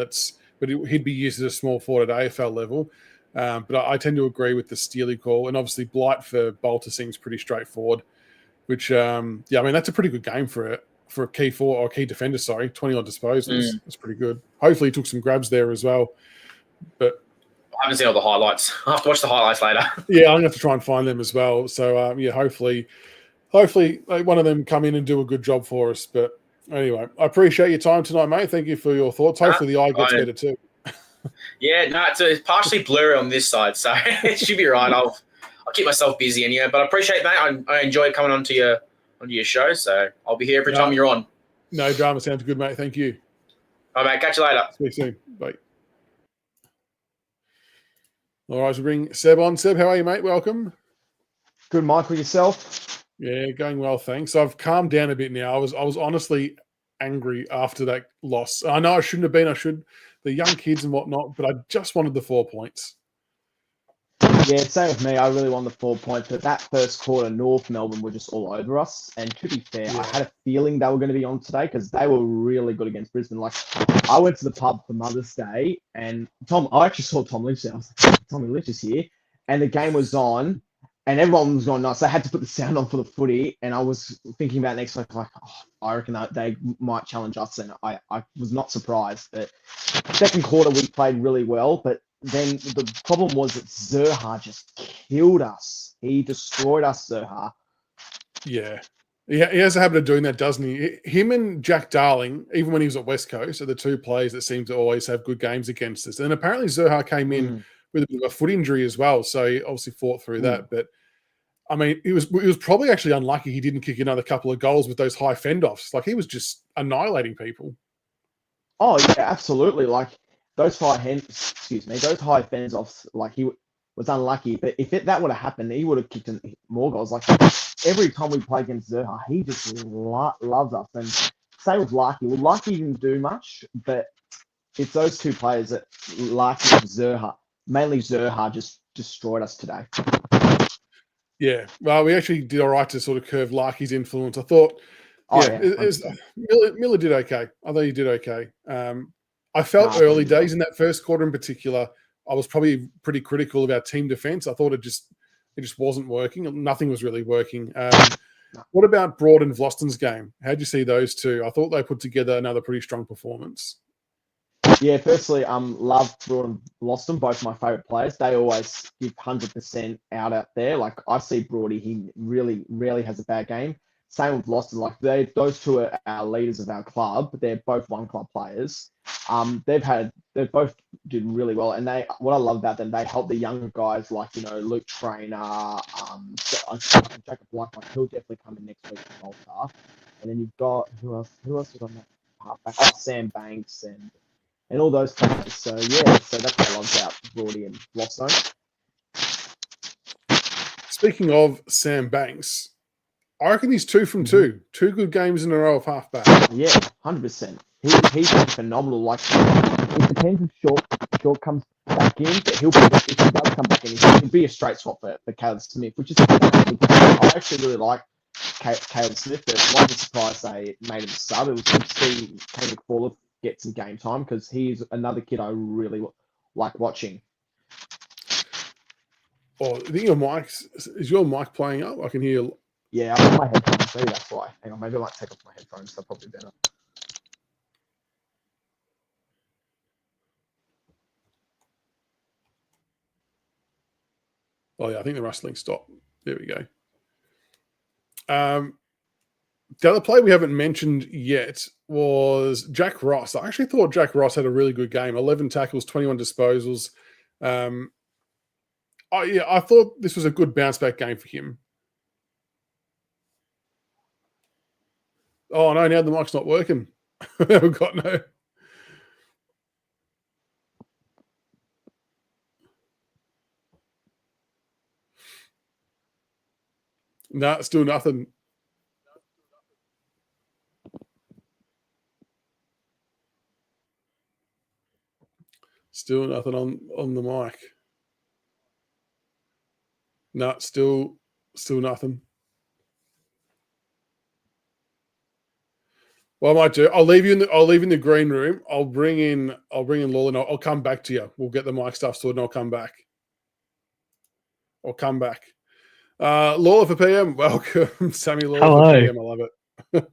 [SPEAKER 1] but he'd be used as a small forward at AFL level. But I tend to agree with the Steely call, and obviously Blight for Bolter seems pretty straightforward. Which, that's a pretty good game for a key forward or key defender. 20 odd disposals. That's pretty good. Hopefully, he took some grabs there as well. But
[SPEAKER 3] I haven't seen all the highlights. I'll have to watch the highlights later.
[SPEAKER 1] Yeah, I'm going to have to try and find them as well. So, hopefully one of them come in and do a good job for us. But anyway, I appreciate your time tonight, mate. Thank you for your thoughts. Hopefully the eye gets better too.
[SPEAKER 3] Yeah, no, it's partially blurry on this side, so it should be right. I'll keep myself busy anyway. But I appreciate that. I enjoy coming onto your show, so I'll be here every time you're on.
[SPEAKER 1] No drama. Sounds good, mate. Thank you.
[SPEAKER 3] All right, mate. Catch you later.
[SPEAKER 1] Speak soon. Bye. All right, so bring Seb on. Seb, how are you, mate? Welcome.
[SPEAKER 4] Good, Michael. Yourself?
[SPEAKER 1] Yeah, going well, thanks. I've calmed down a bit now. I was honestly angry after that loss. I know I shouldn't have been. The young kids and whatnot, but I just wanted the 4 points.
[SPEAKER 4] Yeah, same with me. I really wanted the 4 points, but that first quarter, North Melbourne were just all over us. And to be fair, I had a feeling they were going to be on today because they were really good against Brisbane. I went to the pub for Mother's Day, and I actually saw Tom Lynch there. I was like, Tommy Lynch is here, and the game was on, and everyone was going nuts. So I had to put the sound on for the footy, and I was thinking about next week, I reckon that they might challenge us, and I was not surprised. But second quarter, we played really well, but then the problem was that Zerha just killed us. He destroyed us, Zerha.
[SPEAKER 1] Yeah. He has a habit of doing that, doesn't he? Him and Jack Darling, even when he was at West Coast, are the two players that seem to always have good games against us. And apparently Zerha came in with a bit of a foot injury as well, so he obviously fought through that. But I mean, it was probably actually unlucky he didn't kick another couple of goals with those high fend-offs. He was just annihilating people.
[SPEAKER 4] Oh yeah, absolutely. Those high fend-offs. was unlucky. But if that would have happened, he would have kicked in more goals. Like every time we play against Zerha, he just loves us. And same with Larky. Well, Larky didn't do much, but it's those two players that Larky and Zerha, mainly Zerha, just destroyed us today.
[SPEAKER 1] Yeah, well, we actually did all right to sort of curve Larky's influence. I thought, Miller did okay. I thought he did okay. I felt early days in that first quarter in particular, I was probably pretty critical of our team defence. I thought it just wasn't working. Nothing was really working. What about Broad and Vlosten's game? How'd you see those two? I thought they put together another pretty strong performance.
[SPEAKER 4] Yeah, firstly, love Broad and Vlosten, both my favourite players. They always give 100% out there. Like, I see Broady, he really rarely has a bad game. Same with Vlosten. Like, those two are our leaders of our club. They're both one club players. They both did really well. And what I love about them, they help the younger guys like, Luke Trainer, Jacob Blackman, he'll definitely come in next week to Malta. And then you've got, who else is on that halfback? Sam Banks and all those players. So that's what I love about Broady and Vlosten. Speaking
[SPEAKER 1] of Sam Banks, I reckon he's 2 from 2. 2 good games in a row of halfback.
[SPEAKER 4] Yeah, 100%. He's been phenomenal. Like, it depends if Short comes back in, but if he does come back in, he'll be a straight swap for Caleb Smith, which is I actually really like Caleb Smith, but one surprised they made him a sub. It was good to see Kane McFaller get some game time because he's another kid I really like watching.
[SPEAKER 1] Oh, I think is your mic playing up? I can hear.
[SPEAKER 4] Yeah, I'm on my headphones. Maybe that's why. Hang on, maybe I might take off my headphones. They're probably better.
[SPEAKER 1] Oh yeah, I think the rustling stopped. There we go. The other play we haven't mentioned yet was Jack Ross. I actually thought Jack Ross had a really good game. 11 tackles, 21 disposals. I thought this was a good bounce back game for him. Oh no, now the mic's not working. We've got no. No, still nothing. Still nothing on the mic. No, still nothing. Well, I might do. I'll leave you in the green room. I'll bring in Lawler and I'll come back to you. We'll get the mic stuff sorted and I'll come back. Lawler for PM. Welcome, Sammy Lawler.
[SPEAKER 5] Hello.
[SPEAKER 1] For PM. I love it.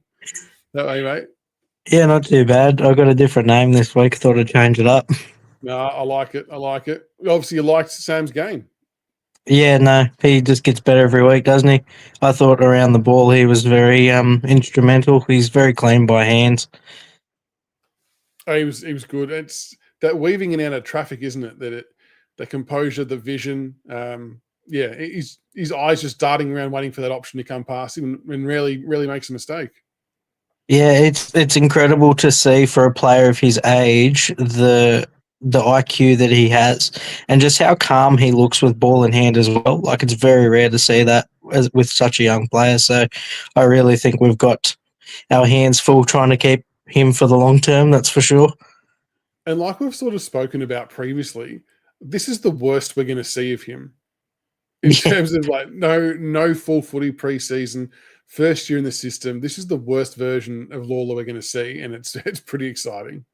[SPEAKER 1] That way, mate.
[SPEAKER 5] Yeah, not too bad. I got a different name this week. Thought I'd change it up.
[SPEAKER 1] No, I like it. Obviously, you liked Sam's game.
[SPEAKER 5] Yeah, no, he just gets better every week, doesn't he? I thought around the ball he was very instrumental. He's very clean by hands.
[SPEAKER 1] Oh, he was good. It's that weaving in and out of traffic, isn't it? The composure, the vision. His eyes just darting around waiting for that option to come past him and really makes a mistake.
[SPEAKER 5] Yeah, it's incredible to see for a player of his age the IQ that he has and just how calm he looks with ball in hand as well. Like, it's very rare to see that with such a young player. So I really think we've got our hands full trying to keep him for the long term, that's for sure.
[SPEAKER 1] And like we've sort of spoken about previously, this is the worst we're going to see of him in terms of like no full footy preseason, first year in the system. This is the worst version of Lawler we're going to see, and it's pretty exciting.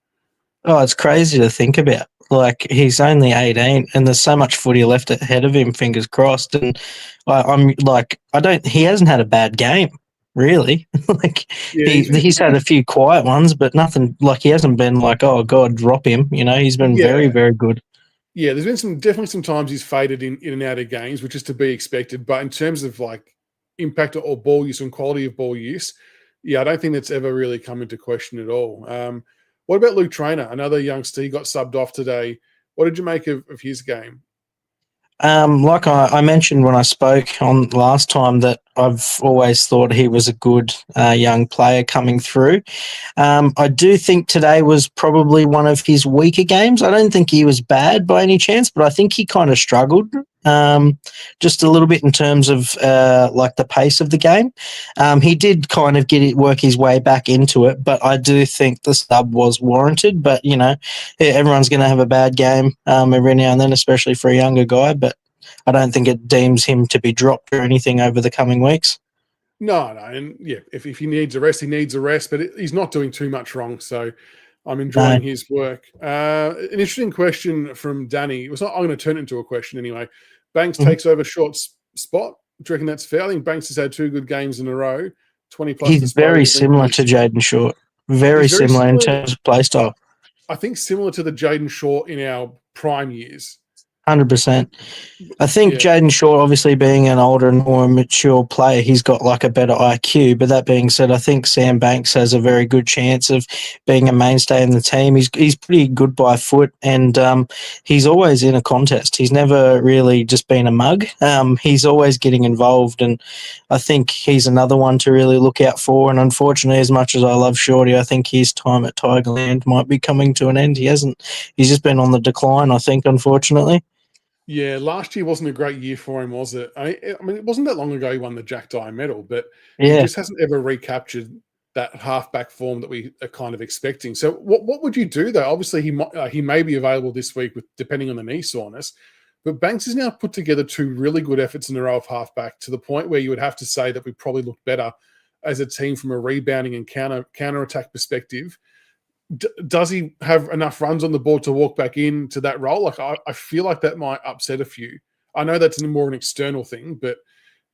[SPEAKER 5] Oh, it's crazy to think about. Like, he's only 18 and there's so much footy left ahead of him, fingers crossed. And he hasn't had a bad game, really. He's had a few quiet ones, but nothing, like, he hasn't been like, oh God, drop him. He's been very, very good. Yeah,
[SPEAKER 1] there's been definitely some times he's faded in and out of games, which is to be expected. But in terms of like impact or ball use and quality of ball use, I don't think that's ever really come into question at all. What about Luke Trainer, another youngster? He got subbed off today. What did you make of his game?
[SPEAKER 5] Like I mentioned when I spoke on last time, that I've always thought he was a good young player coming through. I do think today was probably one of his weaker games. I don't think he was bad by any chance, but I think he kind of struggled just a little bit in terms of like the pace of the game. He did kind of work his way back into it, but I do think the sub was warranted. But, you know, everyone's going to have a bad game every now and then, especially for a younger guy. But I don't think it deems him to be dropped or anything over the coming weeks.
[SPEAKER 1] No, and yeah, if he needs a rest, he needs a rest, but he's not doing too much wrong, so I'm enjoying his work. An interesting question from Danny. I'm going to turn it into a question anyway. Banks takes over Short's spot. Do you reckon that's fair? I think Banks has had 2 good games in a row, 20 plus.
[SPEAKER 5] He's very similar to Jaden Short. Very similar in terms of play style.
[SPEAKER 1] I think similar to the Jaden Short in our prime years.
[SPEAKER 5] 100%. I think Jaden Short, obviously being an older and more mature player, he's got like a better IQ. But that being said, I think Sam Banks has a very good chance of being a mainstay in the team. He's pretty good by foot, and he's always in a contest. He's never really just been a mug. He's always getting involved, and I think he's another one to really look out for. And unfortunately, as much as I love Shorty, I think his time at Tigerland might be coming to an end. He's just been on the decline, I think, unfortunately.
[SPEAKER 1] Yeah, last year wasn't a great year for him, was it? I mean, it wasn't that long ago he won the Jack Dye medal, but he just hasn't ever recaptured that halfback form that we are kind of expecting. So what would you do, though? Obviously, he may be available this week, depending on the knee soreness, but Banks has now put together 2 really good efforts in a row of halfback to the point where you would have to say that we probably look better as a team from a rebounding and counter-attack perspective. Does he have enough runs on the board to walk back into that role? Like I feel like that might upset a few. I know that's more an external thing, but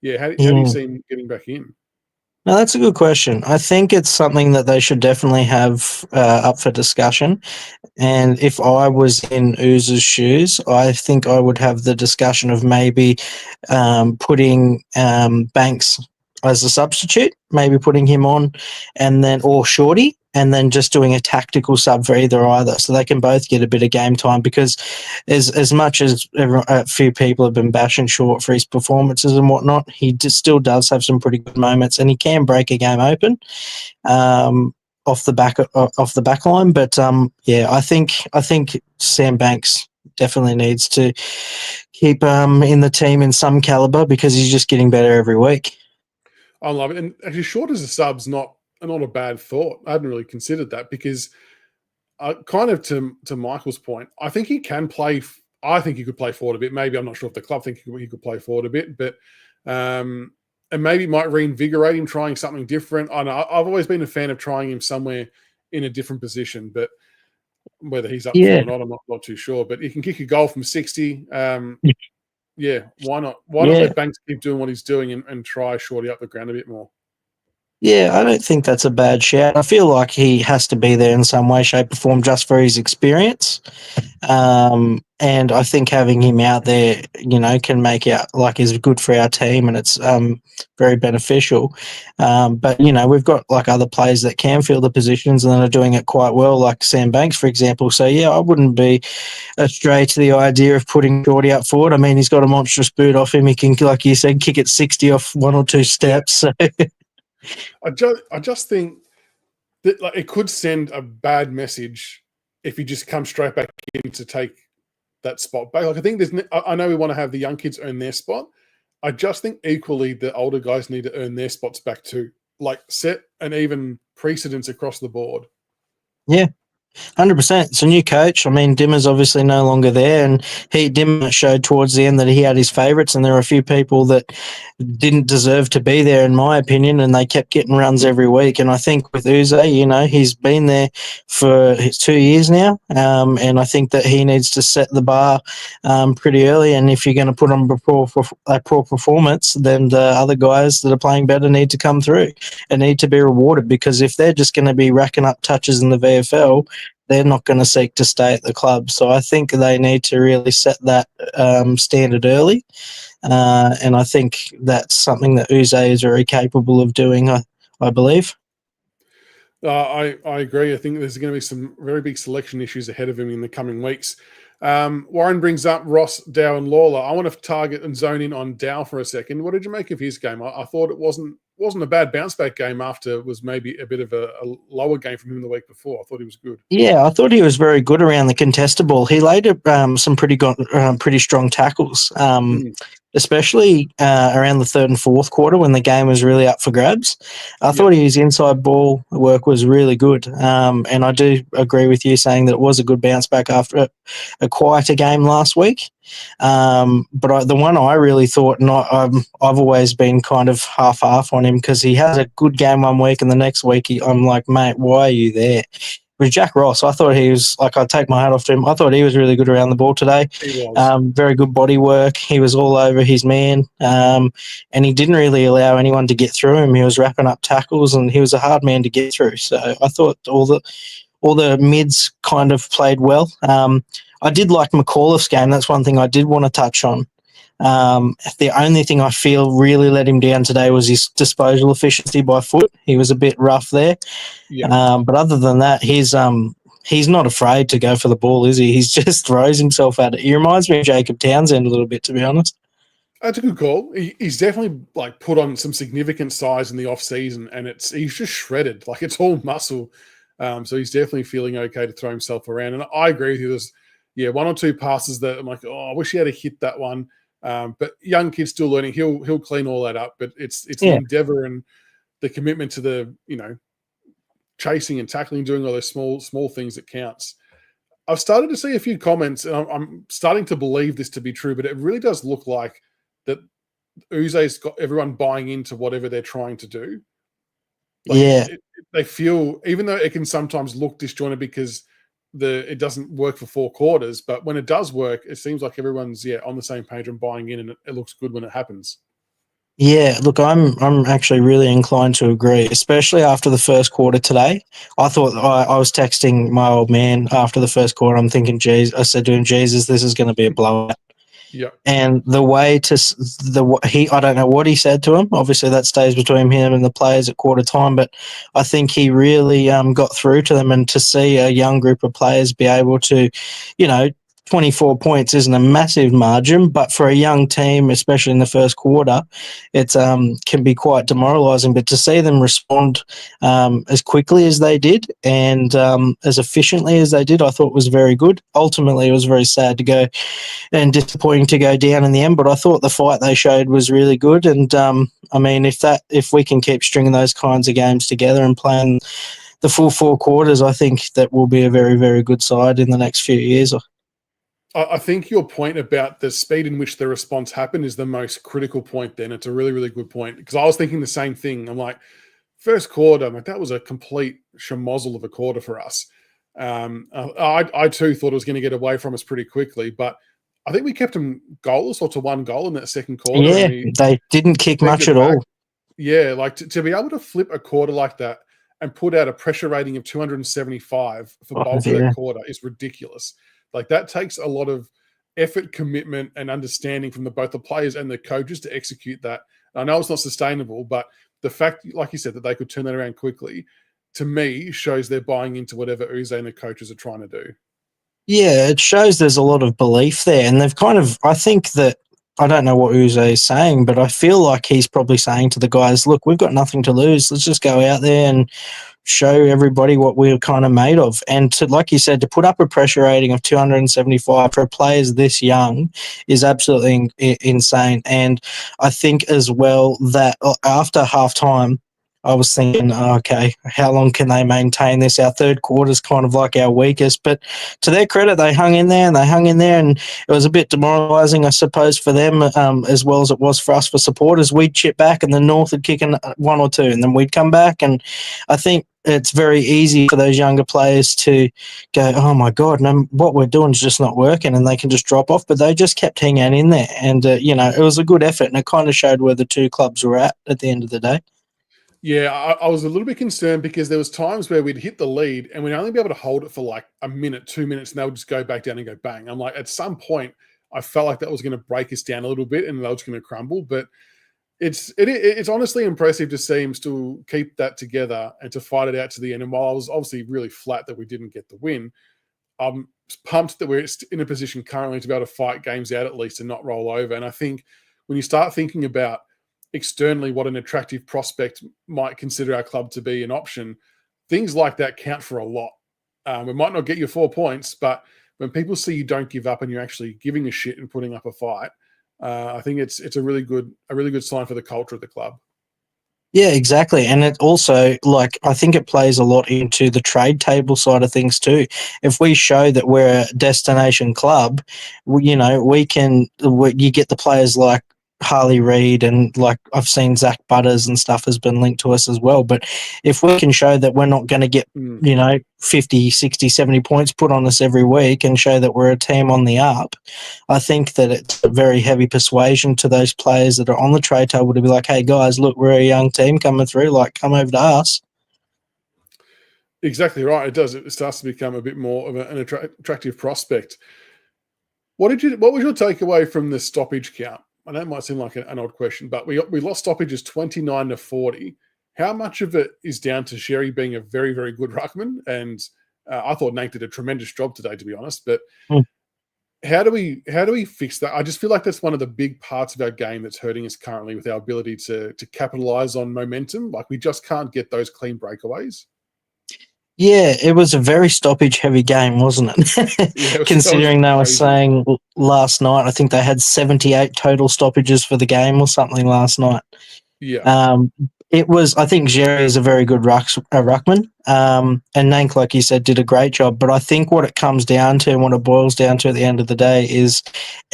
[SPEAKER 1] yeah, how do you see him getting back in?
[SPEAKER 5] No, that's a good question. I think it's something that they should definitely have up for discussion. And if I was in Ooz's shoes, I think I would have the discussion of maybe putting Banks as a substitute, maybe putting him on, or Shorty, and then just doing a tactical sub for either, so they can both get a bit of game time. Because as much as a few people have been bashing Short for his performances and whatnot, he still does have some pretty good moments, and he can break a game open off the back line. But I think Sam Banks definitely needs to keep in the team in some caliber, because he's just getting better every week.
[SPEAKER 1] I love it. And actually, Short as a sub's not a bad thought. I hadn't really considered that, because kind of to Michael's point, I think he can play. I think he could play forward a bit. Maybe I'm not sure if the club think he could play forward a bit, but and maybe might reinvigorate him trying something different. I know I've always been a fan of trying him somewhere in a different position, but whether he's up for it or not, I'm not too sure. But he can kick a goal from 60. Yeah, why not? Why not let Banks keep doing what he's doing and try Shorty up the ground a bit more?
[SPEAKER 5] Yeah, I don't think that's a bad shout. I feel like he has to be there in some way, shape, or form just for his experience. And I think having him out there, can make it like is good for our team, and it's very beneficial. But we've got like other players that can fill the positions and that are doing it quite well, like Sam Banks, for example. So yeah, I wouldn't be astray to the idea of putting Shorty up forward. I mean, he's got a monstrous boot off him. He can, like you said, kick it 60 off 1 or 2 steps. So.
[SPEAKER 1] I just think that it could send a bad message if he just comes straight back in to take that spot back. Like I think I know we want to have the young kids earn their spot. I just think equally the older guys need to earn their spots back too. Like set an even precedence across the board. Yeah.
[SPEAKER 5] 100%. It's a new coach. I mean, Dimmer's obviously no longer there, and Dimmer showed towards the end that he had his favourites, and there were a few people that didn't deserve to be there, in my opinion, and they kept getting runs every week. And I think with Uze, he's been there for 2 years now, and I think that he needs to set the bar pretty early. And if you're going to put on a poor performance, then the other guys that are playing better need to come through and need to be rewarded, because if they're just going to be racking up touches in the VFL, they're not going to seek to stay at the club. So I think they need to really set that standard early. And I think that's something that Uze is very capable of doing, I believe.
[SPEAKER 1] I agree. I think there's going to be some very big selection issues ahead of him in the coming weeks. Warren brings up Ross, Dow and Lawler. I want to target and zone in on Dow for a second. What did you make of his game? I thought it wasn't wasn't a bad bounce back game after it was maybe a bit of a lower game from him the week before. I thought he was good.
[SPEAKER 5] Yeah, I thought he was very good around the contested ball. He laid some pretty strong tackles, especially around the third and fourth quarter when the game was really up for grabs. I thought his inside ball work was really good, and I do agree with you saying that it was a good bounce back after a quieter game last week. But the one I really thought, and I've always been kind of half on him because he has a good game one week and the next week I'm like, mate, why are you there? With Jack Ross, I thought he was like, I'd take my hat off to him. I thought he was really good around the ball today.
[SPEAKER 1] He was.
[SPEAKER 5] Very good body work. He was all over his man, and he didn't really allow anyone to get through him. He was wrapping up tackles, and he was a hard man to get through. So I thought all the mids kind of played well. I did like McAuliffe's game. That's one thing I did want to touch on. The only thing I feel really let him down today was his disposal efficiency by foot. He was a bit rough there.
[SPEAKER 1] Yeah.
[SPEAKER 5] But other than that, he's not afraid to go for the ball, is he? He just throws himself at it. He reminds me of Jacob Townsend a little bit, to be honest.
[SPEAKER 1] That's a good call. He's definitely like put on some significant size in the off season, and he's just shredded. Like it's all muscle. So he's definitely feeling okay to throw himself around. And I agree with you. There's one or two passes that I'm like, I wish he had hit that one. But young kid's still learning. He'll clean all that up. But it's the endeavor and the commitment to the chasing and tackling, doing all those small things that counts. I've started to see a few comments, and I'm starting to believe this to be true. But it really does look like that Uze's got everyone buying into whatever they're trying to do. They feel, even though it can sometimes look disjointed because it doesn't work for 4 quarters, but when it does work, it seems like everyone's on the same page and buying in, and it looks good when it happens. Yeah,
[SPEAKER 5] look, I'm actually really inclined to agree, especially after the first quarter today. I thought I was texting my old man after the first quarter. I'm thinking, I said to him, Jesus, this is going to be a blowout.
[SPEAKER 1] Yeah.
[SPEAKER 5] And the way I don't know what he said to him. Obviously, that stays between him and the players at quarter time. But I think he really got through to them, and to see a young group of players be able to, 24 points isn't a massive margin, but for a young team, especially in the first quarter, it can be quite demoralising. But to see them respond as quickly as they did and as efficiently as they did, I thought was very good. Ultimately, it was very sad to go and disappointing to go down in the end, but I thought the fight they showed was really good. And I mean, if we can keep stringing those kinds of games together and playing the full 4 quarters, I think that will be a very, very good side in the next few years.
[SPEAKER 1] I think your point about the speed in which the response happened is the most critical point then. It's a really, really good point, because I was thinking the same thing. I'm like, first quarter, I'm like, that was a complete schmozzle of a quarter for us. I too thought it was going to get away from us pretty quickly, but I think we kept them goalless or to 1 goal in that second quarter.
[SPEAKER 5] Yeah, they didn't kick much at all.
[SPEAKER 1] Yeah, like to be able to flip a quarter like that and put out a pressure rating of 275 for both of that quarter is ridiculous. Like that takes a lot of effort, commitment, and understanding from both the players and the coaches to execute that. I know it's not sustainable, but the fact, like you said, that they could turn that around quickly, to me, shows they're buying into whatever Uze and the coaches are trying to do.
[SPEAKER 5] Yeah, it shows there's a lot of belief there, and they've I think that, I don't know what Uze is saying, but I feel like he's probably saying to the guys, look, we've got nothing to lose. Let's just go out there and show everybody what we're kind of made of. And to, like you said, to put up a pressure rating of 275 for players this young is absolutely insane. And I think as well that after halftime, I was thinking, okay, how long can they maintain this? Our third quarter is kind of like our weakest. But to their credit, they hung in there, and it was a bit demoralising, I suppose, for them as well as it was for us for supporters. We'd chip back, and the North would kick in 1 or 2, and then we'd come back. And I think it's very easy for those younger players to go, oh, my God, no, what we're doing is just not working, and they can just drop off. But they just kept hanging in there. And, it was a good effort, and it kind of showed where the 2 clubs were at the end of the day.
[SPEAKER 1] Yeah, I was a little bit concerned because there was times where we'd hit the lead and we'd only be able to hold it for like a minute, 2 minutes, and they would just go back down and go bang. I'm like, at some point, I felt like that was going to break us down a little bit and they were just going to crumble. But it's honestly impressive to see him still keep that together and to fight it out to the end. And while I was obviously really flat that we didn't get the win, I'm pumped that we're in a position currently to be able to fight games out at least and not roll over. And I think when you start thinking about externally what an attractive prospect might consider our club to be an option, things like that count for a lot. It might not get you 4 points, but when people see you don't give up and you're actually giving a shit and putting up a fight, I think it's a really good sign for the culture of the club.
[SPEAKER 5] Yeah, exactly. And it also, like, I think it plays a lot into the trade table side of things too. If we show that we're a destination club, you get the players like Harley Reid, and like I've seen Zach Butters and stuff has been linked to us as well. But if we can show that we're not going to get, 50, 60, 70 points put on us every week and show that we're a team on the up, I think that it's a very heavy persuasion to those players that are on the trade table to be like, hey guys, look, we're a young team coming through, like come over to us.
[SPEAKER 1] Exactly right. It does. It starts to become a bit more of an attractive prospect. What was your takeaway from the stoppage count? I know it might seem like an odd question, but we lost stoppages 29-40. How much of it is down to Sherry being a very, very good ruckman? And I thought Nate did a tremendous job today, to be honest. But how do we fix that? I just feel like that's one of the big parts of our game that's hurting us currently, with our ability to capitalize on momentum. Like, we just can't get those clean breakaways.
[SPEAKER 5] Yeah, it was a very stoppage-heavy game, wasn't it?
[SPEAKER 1] Yeah,
[SPEAKER 5] Considering they were saying last night, I think they had 78 total stoppages for the game or something last night.
[SPEAKER 1] Yeah.
[SPEAKER 5] It was, I think Jerry is a very good ruckman. And Nank, like you said, did a great job. But I think what it comes down to and what it boils down to at the end of the day is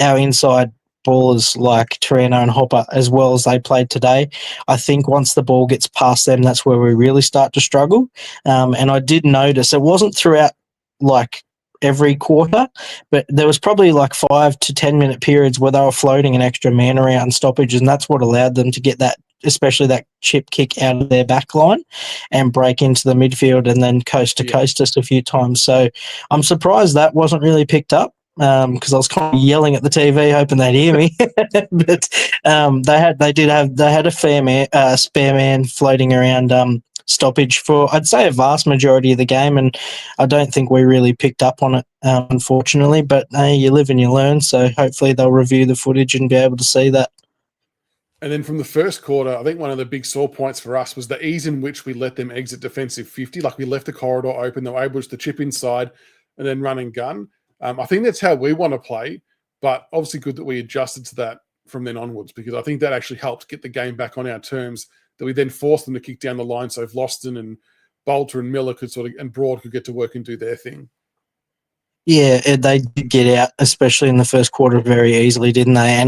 [SPEAKER 5] our inside ballers like Torino and Hopper, as well as they played today. I think once the ball gets past them, that's where we really start to struggle. And I did notice it wasn't throughout like every quarter, but there was probably like 5 to 10 minute periods where they were floating an extra man around stoppage, and that's what allowed them to get that, especially that chip kick out of their back line and break into the midfield and then coast to coast us a few times. So I'm surprised that wasn't really picked up, because I was kind of yelling at the TV hoping they'd hear me. But they had a spare man floating around stoppage for, I'd say, a vast majority of the game, and I don't think we really picked up on it, unfortunately. But you live and you learn, so hopefully they'll review the footage and be able to see that.
[SPEAKER 1] And then from the first quarter, I think one of the big sore points for us was the ease in which we let them exit defensive 50. Like, we left the corridor open, they were able to chip inside and then run and gun. I think that's how we want to play, but obviously good that we adjusted to that from then onwards, because I think that actually helped get the game back on our terms, that we then forced them to kick down the line so Vlosten and Bolter and Miller and Broad could get to work and do their thing.
[SPEAKER 5] Yeah, they did get out, especially in the first quarter, very easily, didn't they?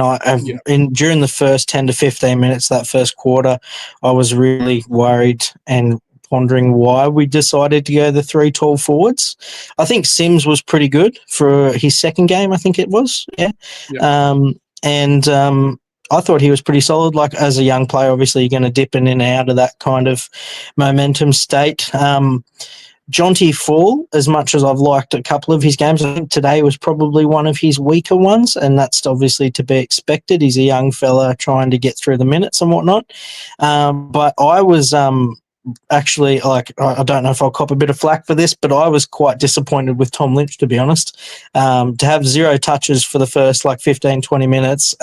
[SPEAKER 5] And during the first 10 to 15 minutes, that first quarter, I was really worried and pondering why we decided to go the 3 tall forwards. I think Sims was pretty good for his second game, I think it was. Yeah. I thought he was pretty solid. Like, as a young player, obviously you're going to dip in and out of that kind of momentum state. Jonty Fall, as much as I've liked a couple of his games, I think today was probably one of his weaker ones, and that's obviously to be expected. He's a young fella trying to get through the minutes and whatnot. But I was actually, like, I don't know if I'll cop a bit of flack for this, but I was quite disappointed with Tom Lynch, to be honest. To have 0 touches for the first 15, 20 minutes,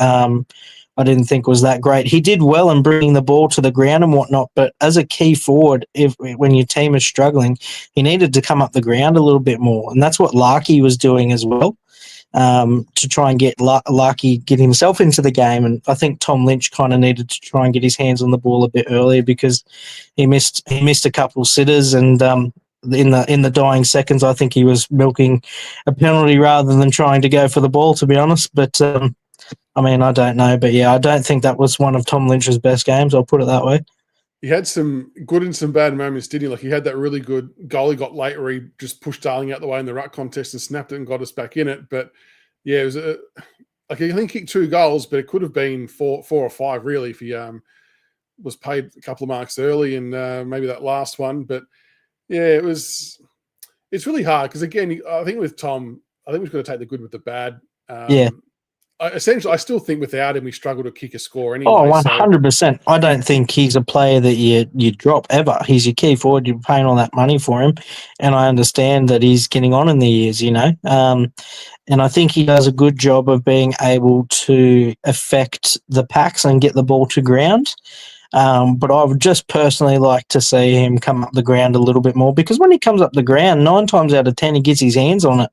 [SPEAKER 5] I didn't think was that great. He did well in bringing the ball to the ground and whatnot, but as a key forward, when your team is struggling, he needed to come up the ground a little bit more, and that's what Larkey was doing as well, to try and get Larkey get himself into the game. And I think Tom Lynch kind of needed to try and get his hands on the ball a bit earlier, because he missed a couple of sitters, and in the dying seconds, I think he was milking a penalty rather than trying to go for the ball, to be honest. But I mean, I don't know, but yeah, I don't think that was one of Tom Lynch's best games. I'll put it that way.
[SPEAKER 1] He had some good and some bad moments, didn't he? Like, he had that really good goal he got late where he just pushed Darling out the way in the ruck contest and snapped it and got us back in it. But yeah, it was I think he kicked 2 goals, but it could have been 4 or 5 really if he was paid a couple of marks early and maybe that last one. But yeah, it's really hard because, again, I think with Tom, I think we've got to take the good with the bad. essentially, I still think without him, we struggle to kick a score anyway.
[SPEAKER 5] Oh, 100%. I don't think he's a player that you drop ever. He's your key forward. You're paying all that money for him. And I understand that he's getting on in the years, and I think he does a good job of being able to affect the packs and get the ball to ground. But I would just personally like to see him come up the ground a little bit more, because when he comes up the ground, 9 times out of 10, he gets his hands on it.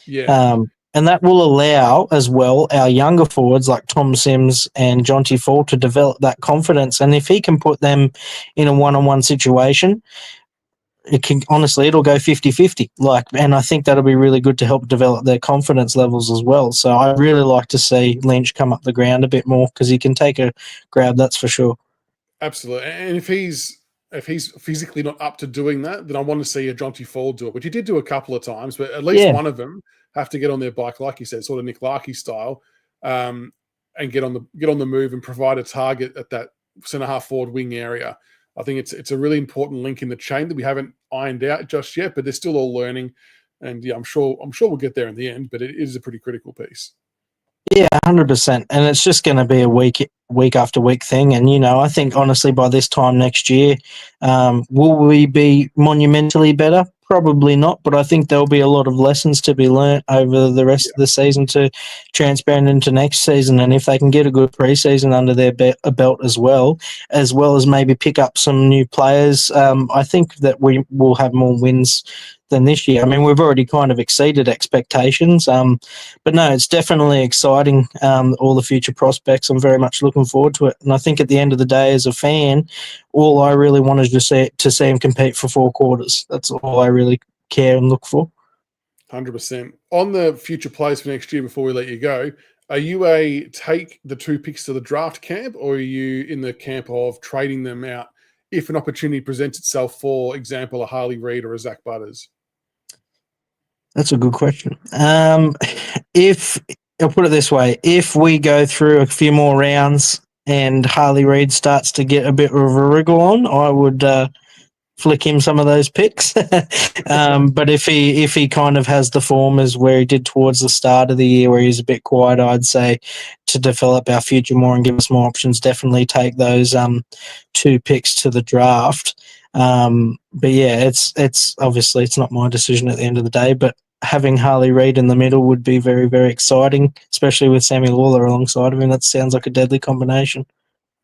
[SPEAKER 1] Yeah.
[SPEAKER 5] And that will allow as well our younger forwards like Tom Sims and Jonty Fall to develop that confidence. And if he can put them in a one-on-one situation, it'll go 50-50. And I think that'll be really good to help develop their confidence levels as well. So I really like to see Lynch come up the ground a bit more, because he can take a grab, that's for sure.
[SPEAKER 1] Absolutely. And if he's physically not up to doing that, then I want to see a Jonty Fall do it, which he did do a couple of times, but at least one of them have to get on their bike, like you said, sort of Nick Larkey style, and get on the move and provide a target at that centre half forward wing area. I think it's a really important link in the chain that we haven't ironed out just yet, but they're still all learning. And yeah, I'm sure we'll get there in the end, but it is a pretty critical piece.
[SPEAKER 5] Yeah, 100%. And it's just going to be a week after week thing. And, I think honestly by this time next year, will we be monumentally better? Probably not, but I think there'll be a lot of lessons to be learnt over the rest of the season to transparent into next season. And if they can get a good preseason under their belt as well as maybe pick up some new players, I think that we will have more wins than this year. I mean, we've already kind of exceeded expectations, but no, it's definitely exciting, all the future prospects. I'm very much looking forward to it. And I think at the end of the day, as a fan, all I really want is to see him compete for 4 quarters. That's all I really care and look for.
[SPEAKER 1] 100%. On the future players for next year, before we let you go, are you a take the 2 picks to the draft camp, or are you in the camp of trading them out if an opportunity presents itself, for example, a Harley Reid or a Zach Butters?
[SPEAKER 5] That's a good question. If I'll put it this way, if we go through a few more rounds and Harley Reid starts to get a bit of a wriggle on, I would flick him some of those picks. But if he kind of has the form as where he did towards the start of the year, where he's a bit quiet, I'd say to develop our future more and give us more options, definitely take those 2 picks to the draft. But yeah, it's obviously it's not my decision at the end of the day, but having Harley Reid in the middle would be very, very exciting, especially with Sammy Lawler alongside of him. That sounds like a deadly combination.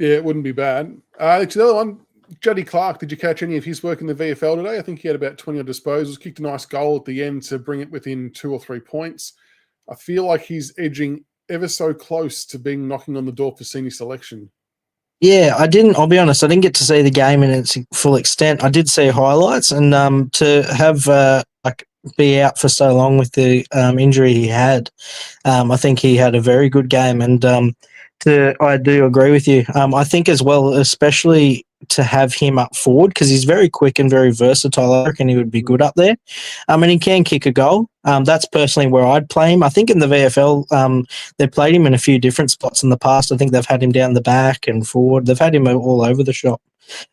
[SPEAKER 5] Yeah,
[SPEAKER 1] it wouldn't be bad. The other one, Juddy Clark, did you catch any of his work in the VFL today? I think he had about 20 on disposals, kicked a nice goal at the end to bring it within 2 or 3 points. I feel like he's edging ever so close to being knocking on the door for senior selection.
[SPEAKER 5] Yeah, I'll be honest, I didn't get to see the game in its full extent. I did see highlights, and to have be out for so long with the injury he had, I think he had a very good game. And I do agree with you. I think as well, especially to have him up forward, because he's very quick and very versatile. I reckon he would be good up there. And he can kick a goal. That's personally where I'd play him. I think in the VFL, they've played him in a few different spots in the past. I think they've had him down the back and forward. They've had him all over the shop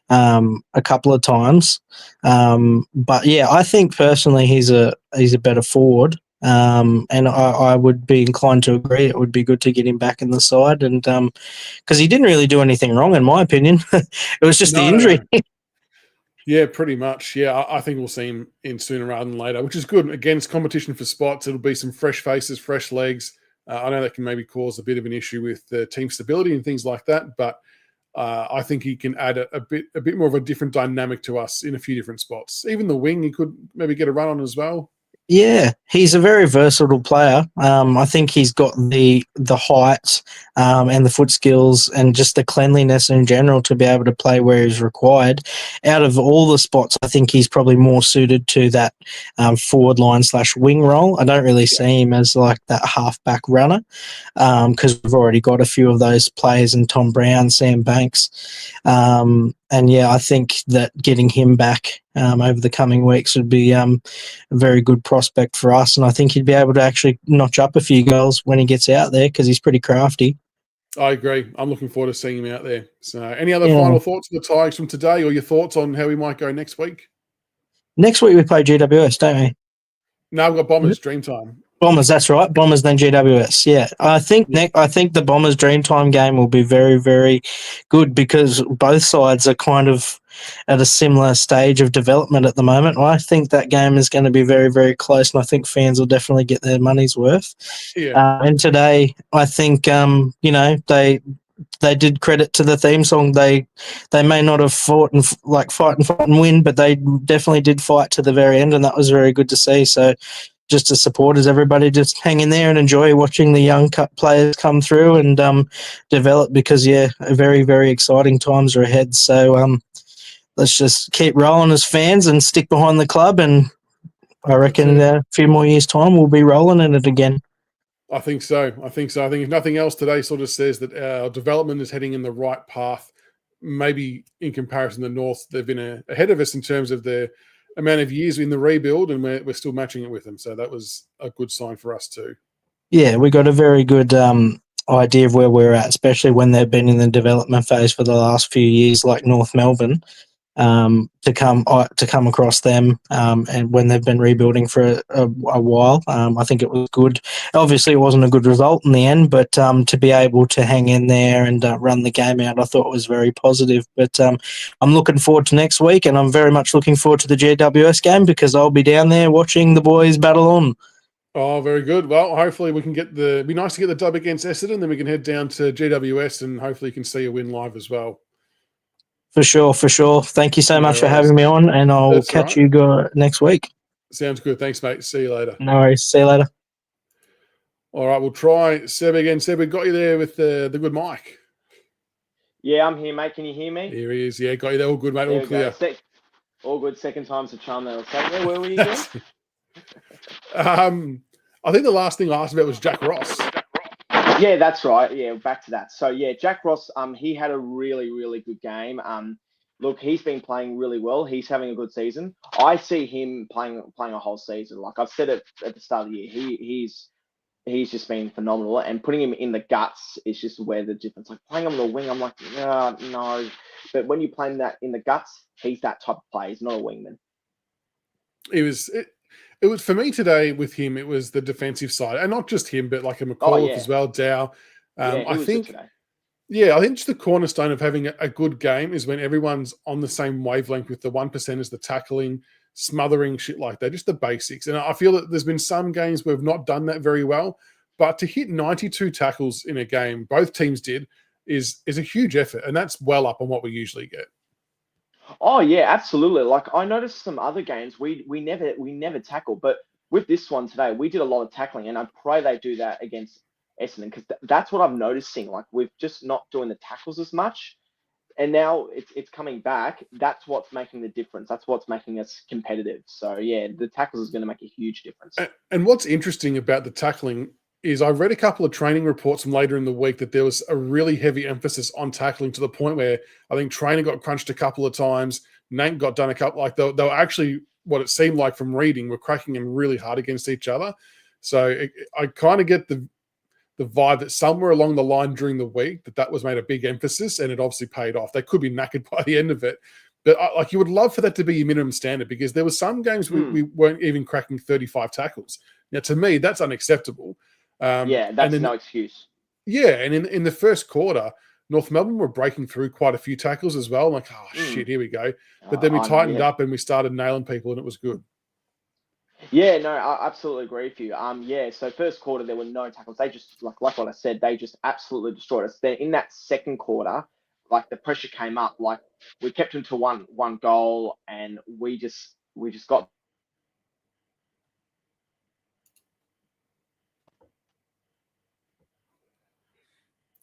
[SPEAKER 5] a couple of times. But yeah, I think personally he's a better forward. And I would be inclined to agree. It would be good to get him back in the side, and because he didn't really do anything wrong, in my opinion. It was just the injury.
[SPEAKER 1] Yeah, pretty much. Yeah, I think we'll see him in sooner rather than later, which is good. Again, it's competition for spots. It'll be some fresh faces, fresh legs. I know that can maybe cause a bit of an issue with team stability and things like that, but I think he can add a bit more of a different dynamic to us in a few different spots. Even the wing, he could maybe get a run on as well.
[SPEAKER 5] Yeah, he's a very versatile player. I think he's got the height and the foot skills and just the cleanliness in general to be able to play where he's required. Out of all the spots, I think he's probably more suited to that forward line / wing role. I don't really see him as like that half-back runner because we've already got a few of those players in Tom Brown, Sam Banks. And yeah, I think that getting him back over the coming weeks would be a very good prospect for us. And I think he'd be able to actually notch up a few goals when he gets out there because he's pretty crafty.
[SPEAKER 1] I agree. I'm looking forward to seeing him out there. So any other final thoughts on the Tigers from today, or your thoughts on how we might go next week?
[SPEAKER 5] Next week we play GWS, don't we?
[SPEAKER 1] No, we've got Bombers, Dreamtime.
[SPEAKER 5] Bombers, that's right. Bombers, then GWS. Yeah, I think I think the Bombers Dreamtime game will be very, very good because both sides are kind of at a similar stage of development at the moment. I think that game is going to be very, very close, and I think fans will definitely get their money's worth.
[SPEAKER 1] Yeah.
[SPEAKER 5] And today, I think they did credit to the theme song. They may not have fought and fight and win, but they definitely did fight to the very end, and that was very good to see. So, just as supporters, everybody just hang in there and enjoy watching the young players come through and develop because, very, very exciting times are ahead. So let's just keep rolling as fans and stick behind the club. And I reckon a few more years' time, we'll be rolling in it again.
[SPEAKER 1] I think so. I think if nothing else today sort of says that our development is heading in the right path, maybe in comparison to North, they've been ahead of us in terms of their amount of years in the rebuild, and we're still matching it with them. So that was a good sign for us too.
[SPEAKER 5] Yeah, we got a very good idea of where we're at, especially when they've been in the development phase for the last few years, like North Melbourne, to come across them, and when they've been rebuilding for a while. I think it was good. Obviously, it wasn't a good result in the end, but to be able to hang in there and run the game out, I thought was very positive. But I'm looking forward to next week, and I'm very much looking forward to the GWS game because I'll be down there watching the boys battle on.
[SPEAKER 1] Oh, very good. Well, hopefully we can it'd be nice to get the dub against Essendon, then we can head down to GWS and hopefully you can see a win live as well.
[SPEAKER 5] For sure. Thank you so much for having me on, and I'll catch you next week.
[SPEAKER 1] Sounds good. Thanks, mate. See you later.
[SPEAKER 5] No worries. See you later.
[SPEAKER 1] All right, we'll try Seb again. Seb, we got you there with the good mic.
[SPEAKER 4] Yeah, I'm here, mate. Can you hear me?
[SPEAKER 1] Here he is. Yeah, got you there. All good, mate. All clear.
[SPEAKER 4] All good. Second time's a charm there. So, where were you again?
[SPEAKER 1] I think the last thing I asked about was Jack Ross.
[SPEAKER 4] Yeah, that's right. Yeah, back to that. So yeah, Jack Ross, he had a really, really good game. Look, he's been playing really well. He's having a good season. I see him playing a whole season. Like I've said it at the start of the year, he's just been phenomenal. And putting him in the guts is just where the difference. Like playing him on the wing, I'm like, no. But when you play him that in the guts, he's that type of player. He's not a wingman.
[SPEAKER 1] It was for me today with him. It was the defensive side, and not just him, but like a McCall as well. Dow. I think just the cornerstone of having a good game is when everyone's on the same wavelength with the 1%ers, the tackling, smothering, shit like that, just the basics. And I feel that there's been some games where we've not done that very well, but to hit 92 tackles in a game, both teams did, is a huge effort, and that's well up on what we usually get.
[SPEAKER 4] Oh yeah, absolutely. Like I noticed some other games we never tackle, but with this one today, we did a lot of tackling, and I pray they do that against Essendon because that's what I'm noticing. Like we're just not doing the tackles as much, and now it's coming back. That's what's making the difference. That's what's making us competitive. So yeah, the tackles is going to make a huge difference.
[SPEAKER 1] And what's interesting about the tackling is I read a couple of training reports from later in the week that there was a really heavy emphasis on tackling to the point where I think Trainer got crunched a couple of times, Nate got done a couple, like they were actually, what it seemed like from reading, were cracking them really hard against each other. So I kind of get the vibe that somewhere along the line during the week that was made a big emphasis, and it obviously paid off. They could be knackered by the end of it. But like you would love for that to be your minimum standard because there were some games we weren't even cracking 35 tackles. Now, to me, that's unacceptable.
[SPEAKER 4] That's no excuse.
[SPEAKER 1] Yeah, and in the first quarter, North Melbourne were breaking through quite a few tackles as well. I'm like, shit, here we go. But then we tightened up and we started nailing people, and it was good.
[SPEAKER 4] Yeah, no, I absolutely agree with you. So first quarter there were no tackles. They just like what I said, they just absolutely destroyed us. Then in that second quarter, like the pressure came up. Like we kept them to one goal, and we just got.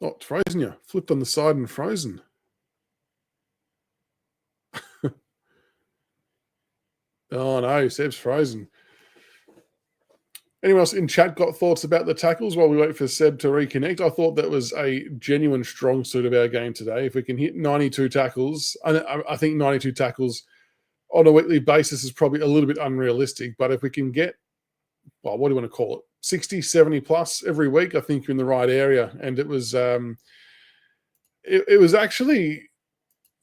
[SPEAKER 1] Oh, it's frozen you. Flipped on the side and frozen. Oh, no, Seb's frozen. Anyone else in chat got thoughts about the tackles while we wait for Seb to reconnect? I thought that was a genuine strong suit of our game today. If we can hit 92 tackles, I think 92 tackles on a weekly basis is probably a little bit unrealistic, but if we can get, well, what do you want to call it? 60, 70 plus every week, I think you're in the right area. And it was it was actually,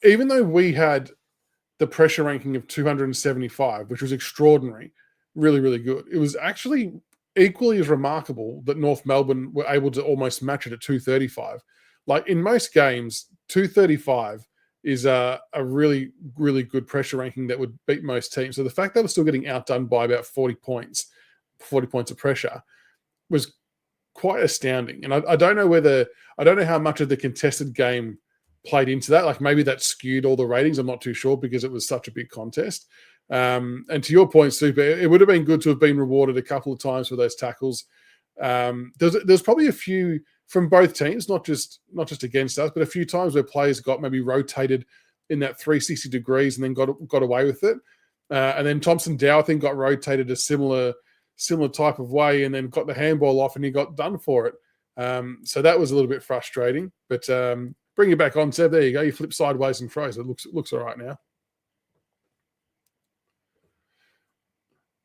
[SPEAKER 1] even though we had the pressure ranking of 275, which was extraordinary, really, really good, it was actually equally as remarkable that North Melbourne were able to almost match it at 235. Like in most games, 235 is a really, really good pressure ranking that would beat most teams. So the fact they were still getting outdone by about 40 points of pressure was quite astounding. And I don't know how much of the contested game played into that. Like maybe that skewed all the ratings. I'm not too sure because it was such a big contest. And to your point, Super, it would have been good to have been rewarded a couple of times for those tackles. There's probably a few from both teams, not just against us, but a few times where players got maybe rotated in that 360 degrees and then got away with it. And then Thompson Dow, I think, got rotated a similar type of way and then got the handball off and he got done for it. So that was a little bit frustrating. But bring it back on, Seb. There you go. You flip sideways and froze. It looks all right now.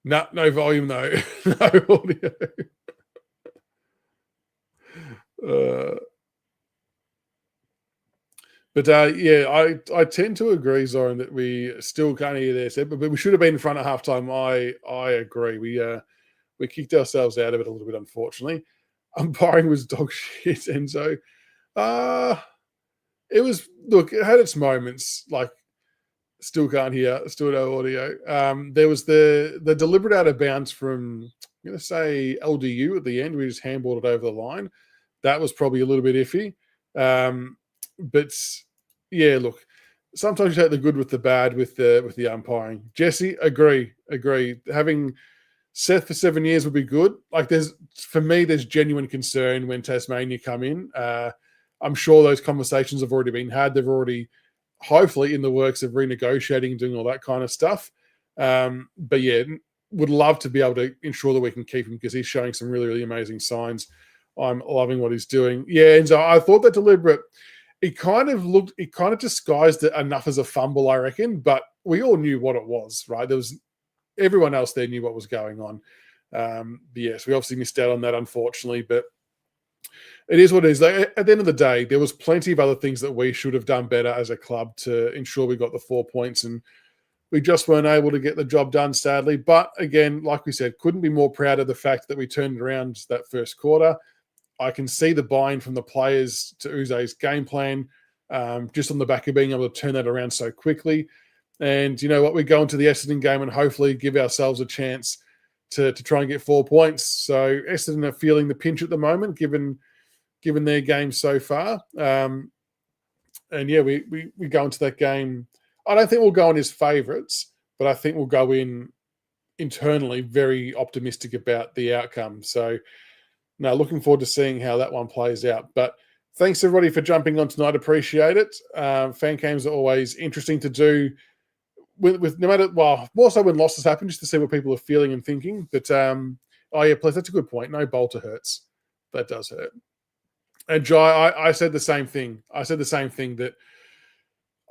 [SPEAKER 1] No volume though. No audio. Yeah, I tend to agree, Zoran, that we still can't hear there, Seb, but we should have been in front at halftime. I agree. We kicked ourselves out of it a little bit, unfortunately. Umpiring was dog shit, and so it was. Look, it had its moments. Like, still can't hear, still no audio. There was the deliberate out of bounds from, I'm going to say LDU at the end. We just handballed it over the line. That was probably a little bit iffy. But yeah, look, sometimes you take the good with the bad with the umpiring. Jesse, agree. Having Seth for 7 years would be good. Like there's genuine concern when Tasmania come in. I'm sure those conversations have already been had. They've already hopefully in the works of renegotiating and doing all that kind of stuff. But yeah, would love to be able to ensure that we can keep him because he's showing some really, really amazing signs. I'm loving what he's doing. Yeah, and so I thought that deliberate, it kind of disguised it enough as a fumble, I reckon, but we all knew what it was, right? Everyone else there knew what was going on. But yes, we obviously missed out on that, unfortunately, but it is what it is. Like, at the end of the day, there was plenty of other things that we should have done better as a club to ensure we got the 4 points, and we just weren't able to get the job done, sadly. But again, like we said, couldn't be more proud of the fact that we turned around that first quarter. I can see the buy-in from the players to Uze's game plan, just on the back of being able to turn that around so quickly. And you know what? We go into the Essendon game and hopefully give ourselves a chance to try and get 4 points. So Essendon are feeling the pinch at the moment, given their game so far. And yeah, we go into that game. I don't think we'll go in as favourites, but I think we'll go in internally very optimistic about the outcome. So now looking forward to seeing how that one plays out. But thanks everybody for jumping on tonight. Appreciate it. Fan cams are always interesting to do with no matter, well, more so when losses happen, just to see what people are feeling and thinking. But oh yeah, plus that's a good point. No bolter hurts. That does hurt. And Jai, I said the same thing. I said the same thing, that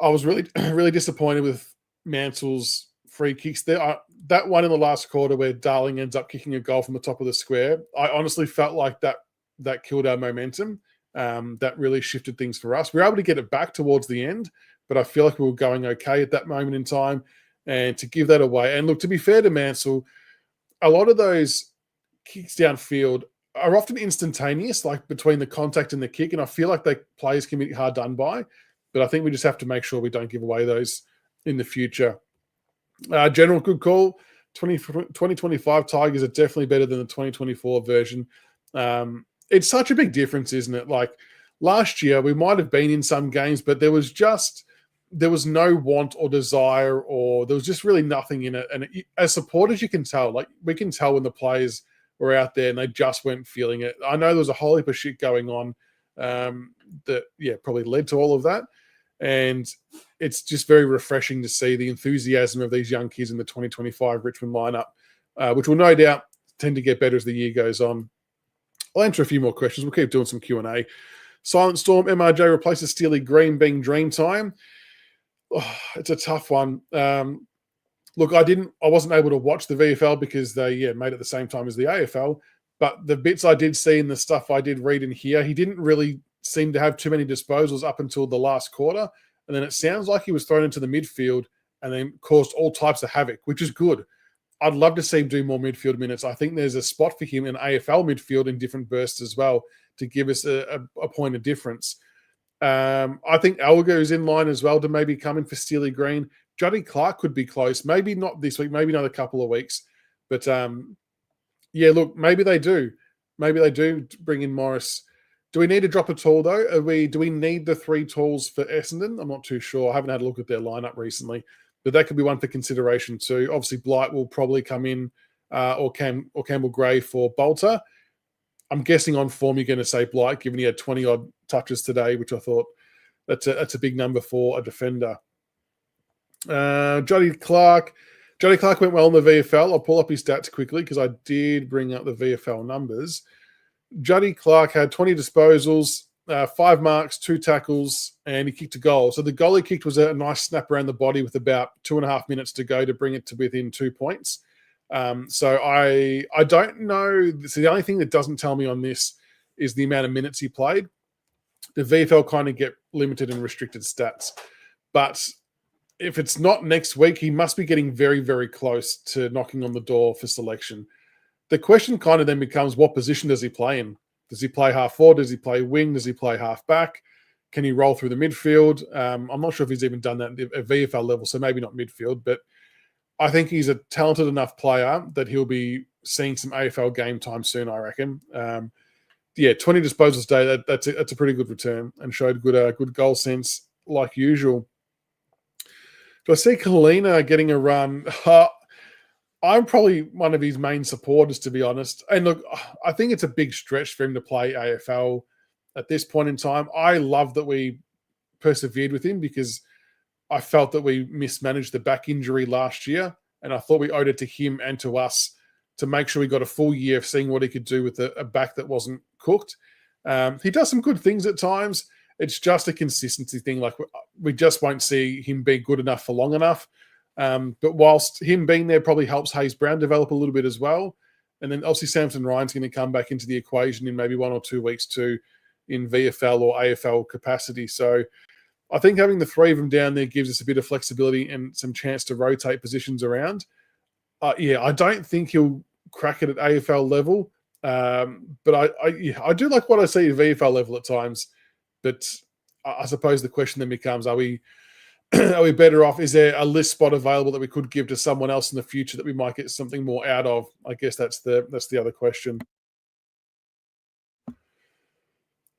[SPEAKER 1] I was really, really disappointed with Mansell's free kicks there. That one in the last quarter where Darling ends up kicking a goal from the top of the square, I honestly felt like that killed our momentum. That really shifted things for us. We were able to get it back towards the end, but I feel like we were going okay at that moment in time. And to give that away, and look, to be fair to Mansell, a lot of those kicks downfield are often instantaneous, like between the contact and the kick. And I feel like players can be hard done by, but I think we just have to make sure we don't give away those in the future. General, good call. 2025 Tigers are definitely better than the 2024 version. It's such a big difference, isn't it? Like last year, we might have been in some games, but there was no want or desire, or there was just really nothing in it. And as supporters, you can tell, like we can tell when the players were out there and they just weren't feeling it. I know there was a whole heap of shit going on that, yeah, probably led to all of that. And it's just very refreshing to see the enthusiasm of these young kids in the 2025 Richmond lineup, which will no doubt tend to get better as the year goes on. I'll answer a few more questions. We'll keep doing some Q&A. Silent Storm, MRJ replaces Steely Green being dream time. Oh, it's a tough one. Look, I wasn't able to watch the VFL because they made it the same time as the AFL. But the bits I did see and the stuff I did read and hear, he didn't really seem to have too many disposals up until the last quarter. And then it sounds like he was thrown into the midfield and then caused all types of havoc, which is good. I'd love to see him do more midfield minutes. I think there's a spot for him in AFL midfield in different bursts as well to give us a point of difference. I think Elgar is in line as well to maybe come in for Steely Green. Juddy Clark could be close. Maybe not this week, maybe another couple of weeks. But yeah, look, maybe they do. Maybe they do bring in Morris. Do we need to drop a tall, though? Do we need the 3 talls for Essendon? I'm not too sure. I haven't had a look at their lineup recently. But that could be one for consideration too. Obviously, Blight will probably come in, or Campbell Gray for Bolter. I'm guessing on form you're going to say Blight, given he had 20-odd touches today, which I thought that's a big number for a defender. Juddy Clark. Juddy Clark went well in the VFL. I'll pull up his stats quickly because I did bring up the VFL numbers. Juddy Clark had 20 disposals, 5 marks, 2 tackles, and he kicked a goal. So the goal he kicked was a nice snap around the body with about 2.5 minutes to go to bring it to within 2 points. So I don't know. So the only thing that doesn't tell me on this is the amount of minutes he played. The VFL kind of get limited and restricted stats. But if it's not next week, he must be getting very, very close to knocking on the door for selection. The question kind of then becomes, what position does he play in? Does he play half forward? Does he play wing? Does he play half back? Can he roll through the midfield? I'm not sure if he's even done that at VFL level, so maybe not midfield, but I think he's a talented enough player that he'll be seeing some AFL game time soon, I reckon. 20 disposals a day, that's a pretty good return and showed good goal sense like usual. Do I see Kalina getting a run? I'm probably one of his main supporters, to be honest. And look, I think it's a big stretch for him to play AFL at this point in time. I love that we persevered with him because I felt that we mismanaged the back injury last year, and I thought we owed it to him and to us to make sure we got a full year of seeing what he could do with a back that wasn't cooked. He does some good things at times. It's just a consistency thing. Like, we just won't see him be good enough for long enough. But whilst him being there probably helps Hayes Brown develop a little bit as well. And then obviously Samson Ryan's going to come back into the equation in maybe 1 or 2 weeks too in VFL or AFL capacity. So I think having the 3 of them down there gives us a bit of flexibility and some chance to rotate positions around. I don't think he'll crack it at AFL level. But I do like what I see at VFL level at times. But I suppose the question then becomes, are we better off? Is there a list spot available that we could give to someone else in the future that we might get something more out of? I guess that's the other question.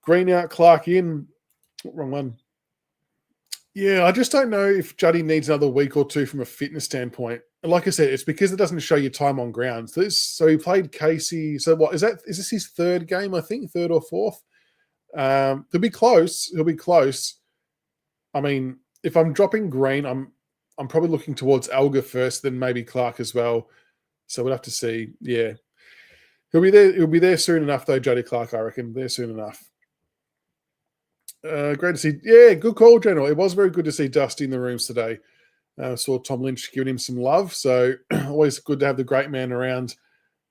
[SPEAKER 1] Green out, Clark in. Wrong one. Yeah, I just don't know if Juddy needs another week or 2 from a fitness standpoint. And like I said, it's because it doesn't show you time on ground. So he played Casey. So what is that? Is this his 3rd game? I think 3rd or 4th. He'll be close. I mean, if I'm dropping Green, I'm probably looking towards Elgar first, then maybe Clark as well. So we'll have to see. Yeah, he'll be there. He'll be there soon enough, though. Jody Clark, I reckon, there soon enough. Great to see. Yeah, good call, General. It was very good to see Dusty in the rooms today. Saw Tom Lynch giving him some love. So always good to have the great man around.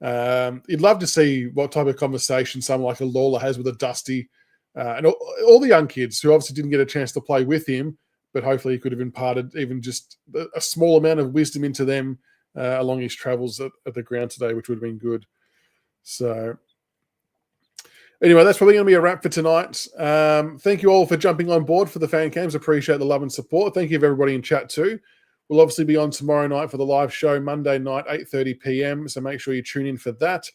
[SPEAKER 1] You'd love to see what type of conversation someone like a Lawler has with a Dusty. And all the young kids who obviously didn't get a chance to play with him, but hopefully he could have imparted even just a small amount of wisdom into them along his travels at the ground today, which would have been good. So anyway, that's probably going to be a wrap for tonight. Thank you all for jumping on board for the fan cams. Appreciate the love and support. Thank you for everybody in chat too. We'll obviously be on tomorrow night for the live show, Monday night, 8:30 p.m. So make sure you tune in for that.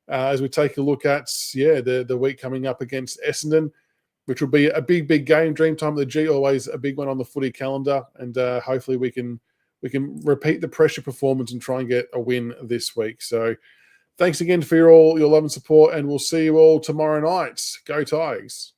[SPEAKER 1] As we take a look at, the week coming up against Essendon, which will be a big, big game. Dreamtime of the G, always a big one on the footy calendar. And hopefully we can repeat the pressure performance and try and get a win this week. So thanks again for your love and support, and we'll see you all tomorrow night. Go Tigers.